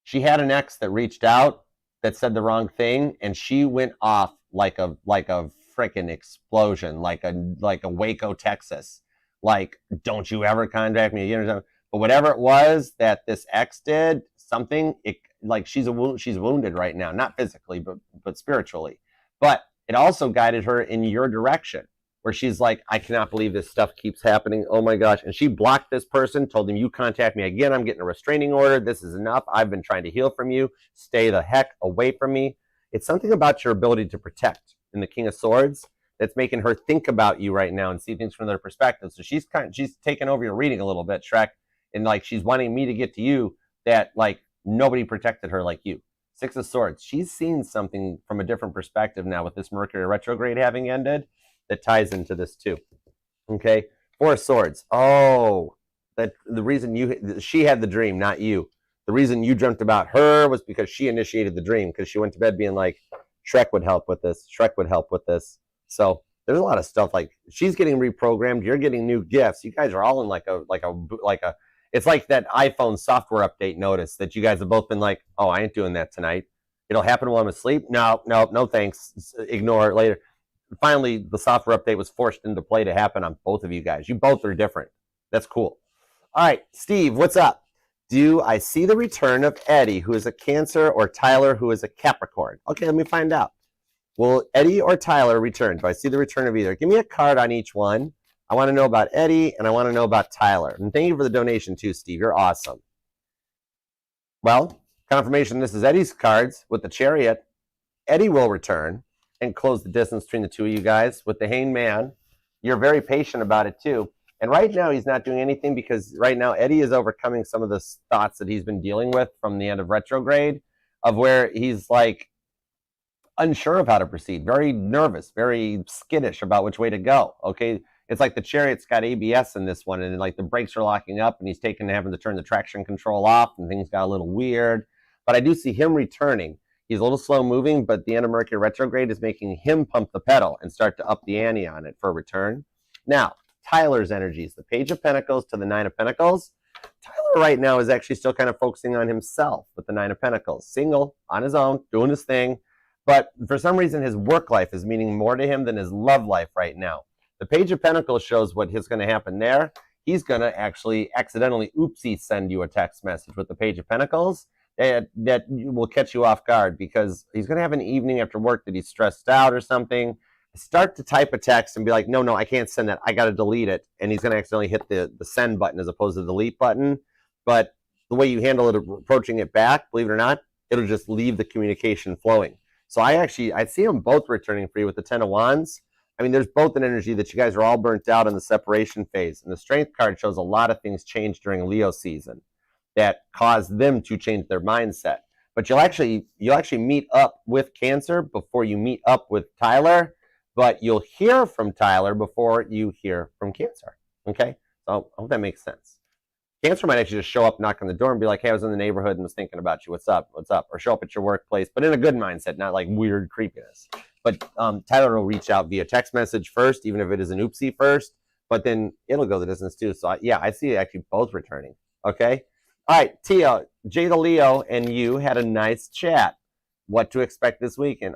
she had an ex that reached out that said the wrong thing, and she went off like a freaking explosion, like a Waco, Texas. Like, don't you ever contact me again? But whatever it was that this ex did, something, like she's wounded right now, not physically, but spiritually. But it also guided her in your direction, where she's like, I cannot believe this stuff keeps happening. Oh my gosh. And she blocked this person, told him, you contact me again, I'm getting a restraining order. This is enough. I've been trying to heal from you. Stay the heck away from me. It's something about your ability to protect in the King of Swords that's making her think about you right now and see things from their perspective. So she's taken over your reading a little bit, Shrek. And like, she's wanting me to get to you that like nobody protected her like you. 6 of Swords. She's seen something from a different perspective now with this Mercury retrograde having ended that ties into this too. Okay. 4 of Swords. Oh, that the reason she had the dream, not you. The reason you dreamt about her was because she initiated the dream, because she went to bed being like, Shrek would help with this. Shrek would help with this. So there's a lot of stuff, like she's getting reprogrammed. You're getting new gifts. You guys are all in like a, it's like that iPhone software update notice that you guys have both been like, oh, I ain't doing that tonight. It'll happen while I'm asleep. No, thanks. Ignore it later. Finally, the software update was forced into play to happen on both of you guys. You both are different. That's cool. All right, Steve, what's up? Do I see the return of Eddie, who is a Cancer, or Tyler, who is a Capricorn? Okay, let me find out. Will Eddie or Tyler return? Do I see the return of either? Give me a card on each one. I want to know about Eddie, and I want to know about Tyler. And thank you for the donation too, Steve. You're awesome. Well, confirmation, this is Eddie's cards with the Chariot. Eddie will return and close the distance between the two of you guys. With the Hanged Man, you're very patient about it too. And right now he's not doing anything because right now Eddie is overcoming some of the thoughts that he's been dealing with from the end of retrograde, of where he's like unsure of how to proceed, very nervous, very skittish about which way to go. Okay. It's like the Chariot's got ABS in this one, and like the brakes are locking up, and he's having to turn the traction control off, and things got a little weird. But I do see him returning. He's a little slow moving, but the end of Mercury retrograde is making him pump the pedal and start to up the ante on it for a return. Now, Tyler's energies, the Page of Pentacles to the 9 of Pentacles. Tyler right now is actually still kind of focusing on himself with the 9 of Pentacles. Single, on his own, doing his thing. But for some reason, his work life is meaning more to him than his love life right now. The Page of Pentacles shows what is going to happen there. He's going to actually accidentally, oopsie, send you a text message with the Page of Pentacles that will catch you off guard, because he's going to have an evening after work that he's stressed out or something. Start to type a text and be like, no, I can't send that. I got to delete it. And he's going to accidentally hit the send button as opposed to the delete button. But the way you handle it, approaching it back, believe it or not, it'll just leave the communication flowing. So I see them both returning for you with the 10 of Wands. I mean, there's both an energy that you guys are all burnt out in the separation phase. And the Strength card shows a lot of things change during Leo season that cause them to change their mindset. But you'll actually meet up with Cancer before you meet up with Tyler, but you'll hear from Tyler before you hear from Cancer. Okay? So I hope that makes sense. Cancer might actually just show up, knock on the door, and be like, hey, I was in the neighborhood and was thinking about you. What's up? What's up? Or show up at your workplace, but in a good mindset, not like weird creepiness. But Tyler will reach out via text message first, even if it is an oopsie first, but then it'll go the distance too. So I see actually both returning. Okay? All right, Tia, Jay the Leo and you had a nice chat. What to expect this weekend?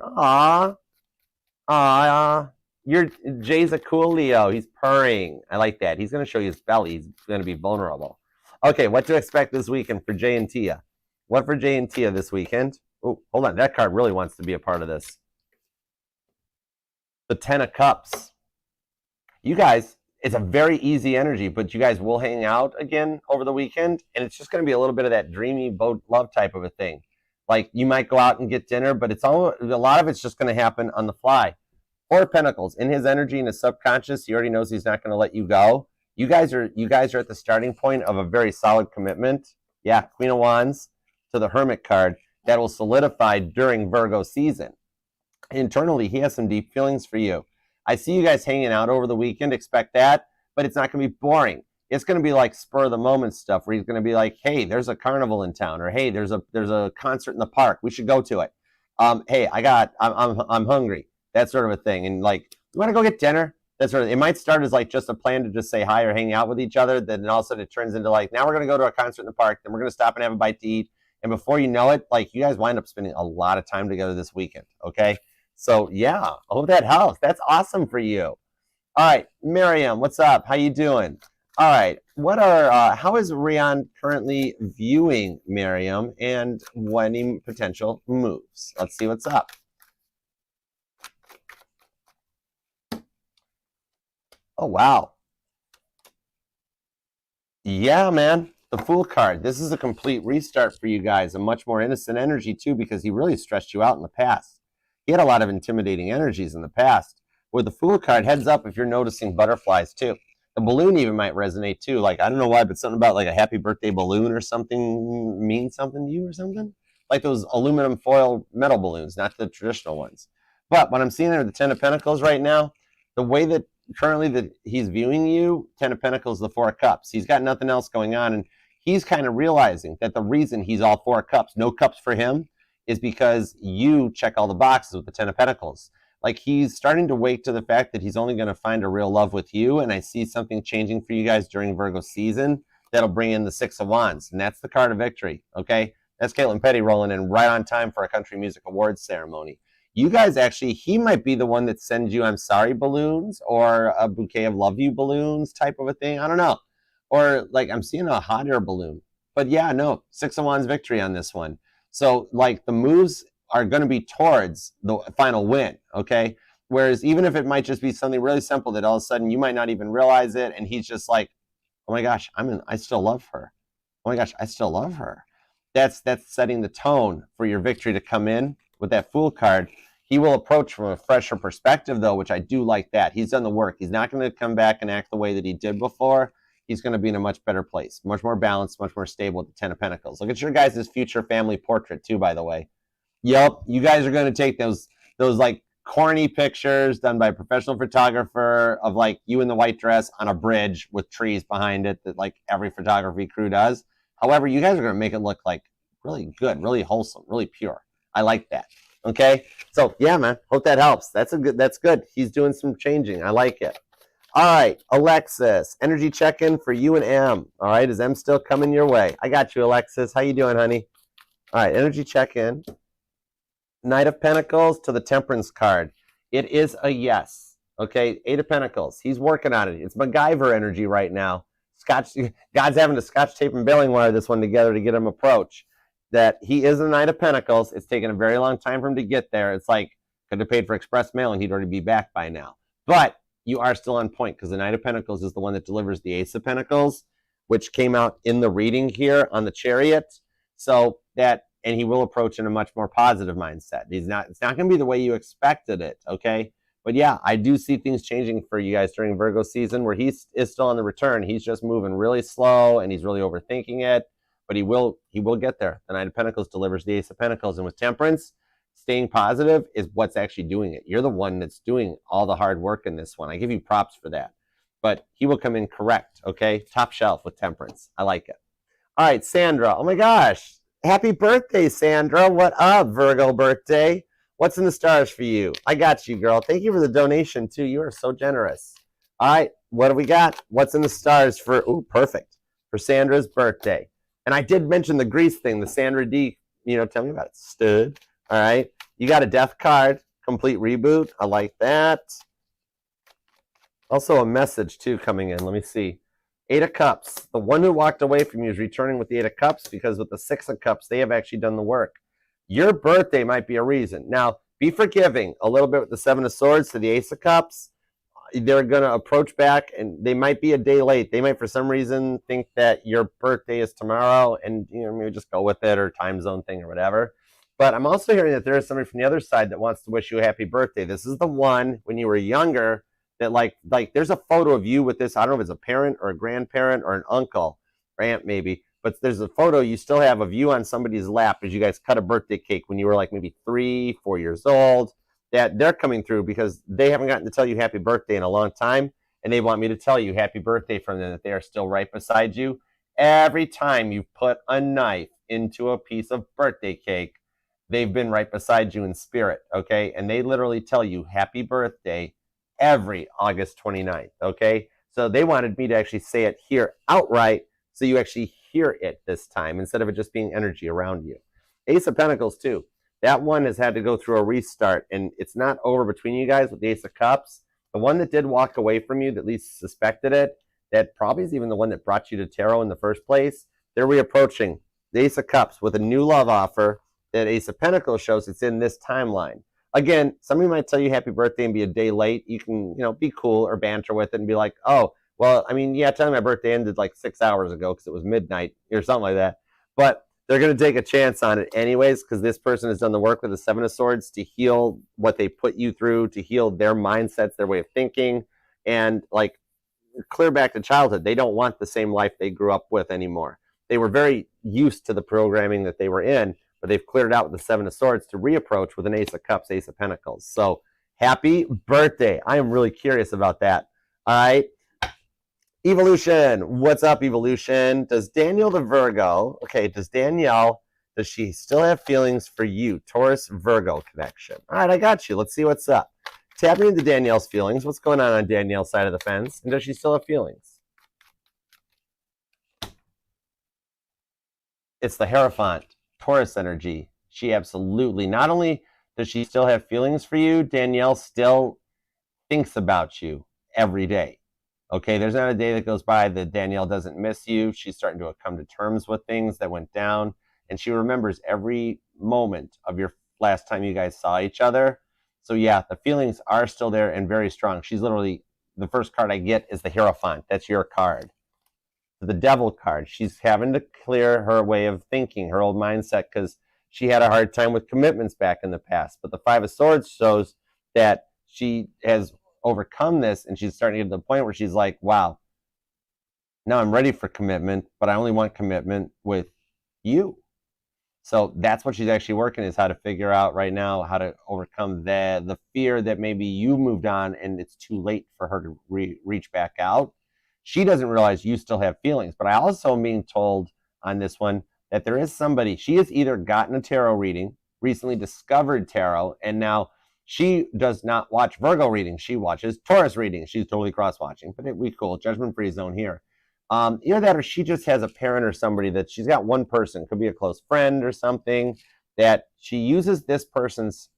Jay's a cool Leo. He's purring. I like that. He's going to show you his belly. He's going to be vulnerable. Okay, what to expect this weekend for Jay and Tia? What for Jay and Tia this weekend? Oh, hold on. That card really wants to be a part of this. The 10 of Cups. You guys, it's a very easy energy, but you guys will hang out again over the weekend, and it's just going to be a little bit of that dreamy boat love type of a thing. Like, you might go out and get dinner, but a lot of it's just going to happen on the fly. Four of Pentacles. In his energy, in his subconscious, he already knows he's not going to let you go. You guys are at the starting point of a very solid commitment. Yeah, Queen of Wands to the Hermit card that will solidify during Virgo season. Internally, he has some deep feelings for you. I see you guys hanging out over the weekend. Expect that, but it's not going to be boring. It's going to be like spur of the moment stuff where he's going to be like, "Hey, there's a carnival in town," or "Hey, there's a concert in the park. We should go to it." Hey, I'm hungry. That sort of a thing. And like, you want to go get dinner? That sort of. It might start as like just a plan to just say hi or hang out with each other. Then all of a sudden it turns into like, now we're going to go to a concert in the park. Then we're going to stop and have a bite to eat. And before you know it, like, you guys wind up spending a lot of time together this weekend. Okay. So yeah, I hope that helps. That's awesome for you. All right, Miriam, what's up? How you doing? All right, how is Rian currently viewing Miriam and any potential moves? Let's see what's up. Oh, wow. Yeah, man, the Fool card. This is a complete restart for you guys, a much more innocent energy too, because he really stressed you out in the past. He had a lot of intimidating energies in the past. With the Fool card, heads up if you're noticing butterflies too. The balloon even might resonate too. Like, I don't know why, but something about like a happy birthday balloon or something means something to you or something. Like those aluminum foil metal balloons, not the traditional ones. But what I'm seeing there, the 10 of Pentacles right now, the way that currently that he's viewing you, 10 of Pentacles, the 4 of Cups. He's got nothing else going on, and he's kind of realizing that the reason he's all 4 of Cups, no cups for him, is because you check all the boxes with the 10 of Pentacles. Like, he's starting to wake to the fact that he's only going to find a real love with you, and I see something changing for you guys during Virgo season that'll bring in the 6 of Wands, and that's the card of victory, okay? That's Caitlin Petty rolling in right on time for a Country Music Awards ceremony. You guys actually, he might be the one that sends you I'm sorry balloons or a bouquet of love you balloons type of a thing. I don't know. Or like, I'm seeing a hot air balloon. But yeah, no, 6 of Wands victory on this one. So like, the moves are going to be towards the final win, okay? Whereas even if it might just be something really simple that all of a sudden you might not even realize it, and he's just like, oh my gosh, I still love her. Oh my gosh, I still love her. That's setting the tone for your victory to come in with that Fool card. He will approach from a fresher perspective, though, which I do like that. He's done the work. He's not going to come back and act the way that he did before. He's going to be in a much better place, much more balanced, much more stable with the 10 of Pentacles. Look at your guys' future family portrait, too, by the way. Yep, you guys are going to take those like corny pictures done by a professional photographer of like you in the white dress on a bridge with trees behind it that like every photography crew does. However, you guys are going to make it look like really good, really wholesome, really pure. I like that. Okay, so yeah, man, hope that helps. That's good. He's doing some changing. I like it. All right, Alexis, energy check-in for you and M. All right, is M still coming your way? I got you, Alexis. How you doing, honey? All right, energy check-in. Knight of Pentacles to the Temperance card. It is a yes. Okay, 8 of Pentacles. He's working on it. It's MacGyver energy right now. God's having to scotch tape and baling wire this one together to get him approach. That he is a Knight of Pentacles. It's taken a very long time for him to get there. It's like, could have paid for express mail and he'd already be back by now. But you are still on point, because the Knight of Pentacles is the one that delivers the Ace of Pentacles, which came out in the reading here on the Chariot. So that and he will approach in a much more positive mindset. It's not going to be the way you expected it, okay? But yeah, I do see things changing for you guys during Virgo season where he is still on the return. He's just moving really slow and he's really overthinking it, but he will get there. The Knight of Pentacles delivers the Ace of Pentacles, and with Temperance, staying positive is what's actually doing it. You're the one that's doing all the hard work in this one. I give you props for that. But he will come in correct, okay? Top shelf with Temperance. I like it. All right, Sandra. Oh my gosh. Happy birthday, Sandra. What up, Virgo birthday? What's in the stars for you? I got you, girl. Thank you for the donation, too. You are so generous. All right, what do we got? What's in the stars for, ooh, perfect, for Sandra's birthday. And I did mention the Grease thing, the Sandra D, tell me about it, stud. All right, you got a death card, complete reboot. I like that. Also a message, too, coming in. Let me see. 8 of Cups. The one who walked away from you is returning with the 8 of Cups because with the 6 of Cups, they have actually done the work. Your birthday might be a reason. Now, be forgiving a little bit with the 7 of Swords to the Ace of Cups. They're going to approach back, and they might be a day late. They might, for some reason, think that your birthday is tomorrow, and maybe just go with it, or time zone thing or whatever. But I'm also hearing that there is somebody from the other side that wants to wish you a happy birthday. This is the one when you were younger that like there's a photo of you with this. I don't know if it's a parent or a grandparent or an uncle or aunt maybe. But there's a photo you still have of you on somebody's lap as you guys cut a birthday cake when you were like maybe 3, 4 years old. That they're coming through because they haven't gotten to tell you happy birthday in a long time. And they want me to tell you happy birthday from them, that they are still right beside you. Every time you put a knife into a piece of birthday cake, they've been right beside you in spirit, okay? And they literally tell you happy birthday every August 29th, okay? So they wanted me to actually say it here outright so you actually hear it this time instead of it just being energy around you. Ace of Pentacles too. That one has had to go through a restart, and it's not over between you guys with the Ace of Cups. The one that did walk away from you, that least suspected it, that probably is even the one that brought you to tarot in the first place, they're reapproaching the Ace of Cups with a new love offer that Ace of Pentacles shows it's in this timeline. Again, somebody might tell you happy birthday and be a day late. You can, be cool or banter with it and be like, oh, well, I mean, yeah, tell me my birthday ended like 6 hours ago because it was midnight or something like that. But they're going to take a chance on it anyways because this person has done the work with the 7 of Swords to heal what they put you through, to heal their mindsets, their way of thinking, and like clear back to childhood. They don't want the same life they grew up with anymore. They were very used to the programming that they were in, but they've cleared it out with the 7 of Swords to reapproach with an Ace of Cups, Ace of Pentacles. So happy birthday. I am really curious about that. All right. Evolution. What's up, Evolution? Does Danielle the Virgo, does she still have feelings for you? Taurus Virgo connection. All right, I got you. Let's see what's up. Tapping into Danielle's feelings. What's going on Danielle's side of the fence? And does she still have feelings? It's the Hierophant, Taurus energy. She absolutely, not only does she still have feelings for you, Danielle still thinks about you every day. Okay, there's not a day that goes by that Danielle doesn't miss you. She's starting to come to terms with things that went down, and she remembers every moment of your last time you guys saw each other. So yeah, the feelings are still there and very strong. She's literally, the first card I get is the Hierophant. That's your card. The Devil card. She's having to clear her way of thinking, her old mindset, because she had a hard time with commitments back in the past. But the 5 of Swords shows that she has overcome this, and she's starting to get to the point where she's like, wow, now I'm ready for commitment, but I only want commitment with you. So that's what she's actually working, is how to figure out right now how to overcome the fear that maybe you moved on and it's too late for her to reach back out. She doesn't realize you still have feelings, but I also am being told on this one that there is somebody, she has either gotten a tarot reading, recently discovered tarot, and now she does not watch Virgo readings. She watches Taurus readings. She's totally cross-watching, but we cool. Judgment-free zone here. Either that or she just has a parent or somebody that she's got one person, could be a close friend or something, that she uses this person's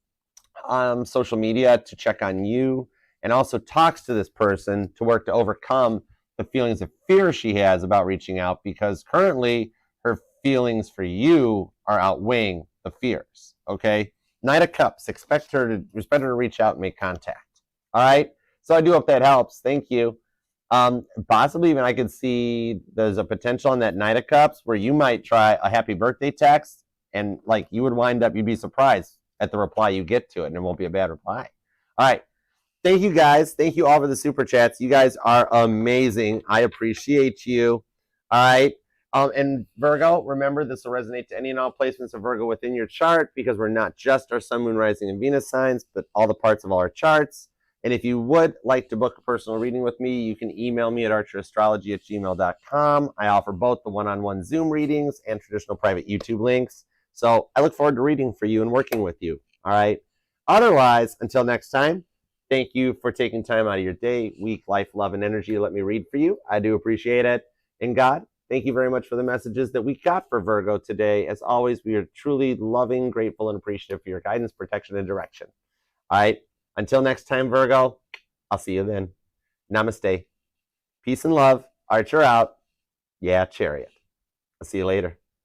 social media to check on you and also talks to this person to work to overcome the feelings of fear she has about reaching out, because currently her feelings for you are outweighing the fears, okay? Knight of Cups, expect her to reach out and make contact. All right, so I do hope that helps. Thank you. Possibly even I could see there's a potential on that Knight of Cups where you might try a happy birthday text And like you would wind up, you'd be surprised at the reply you get to it, and it won't be a bad reply. All right. Thank you guys. Thank you all for the super chats. You guys are amazing. I appreciate you. All right. And Virgo, remember this will resonate to any and all placements of Virgo within your chart, because we're not just our sun, moon, rising, and Venus signs, but all the parts of all our charts. And if you would like to book a personal reading with me, you can email me at archerastrology@gmail.com. I offer both the one-on-one Zoom readings and traditional private YouTube links. So I look forward to reading for you and working with you. All right. Otherwise, until next time, thank you for taking time out of your day, week, life, love, and energy to let me read for you. I do appreciate it. And God, thank you very much for the messages that we got for Virgo today. As always, we are truly loving, grateful, and appreciative for your guidance, protection, and direction. All right. Until next time, Virgo, I'll see you then. Namaste. Peace and love. Archer out. Yeah, Chariot. I'll see you later.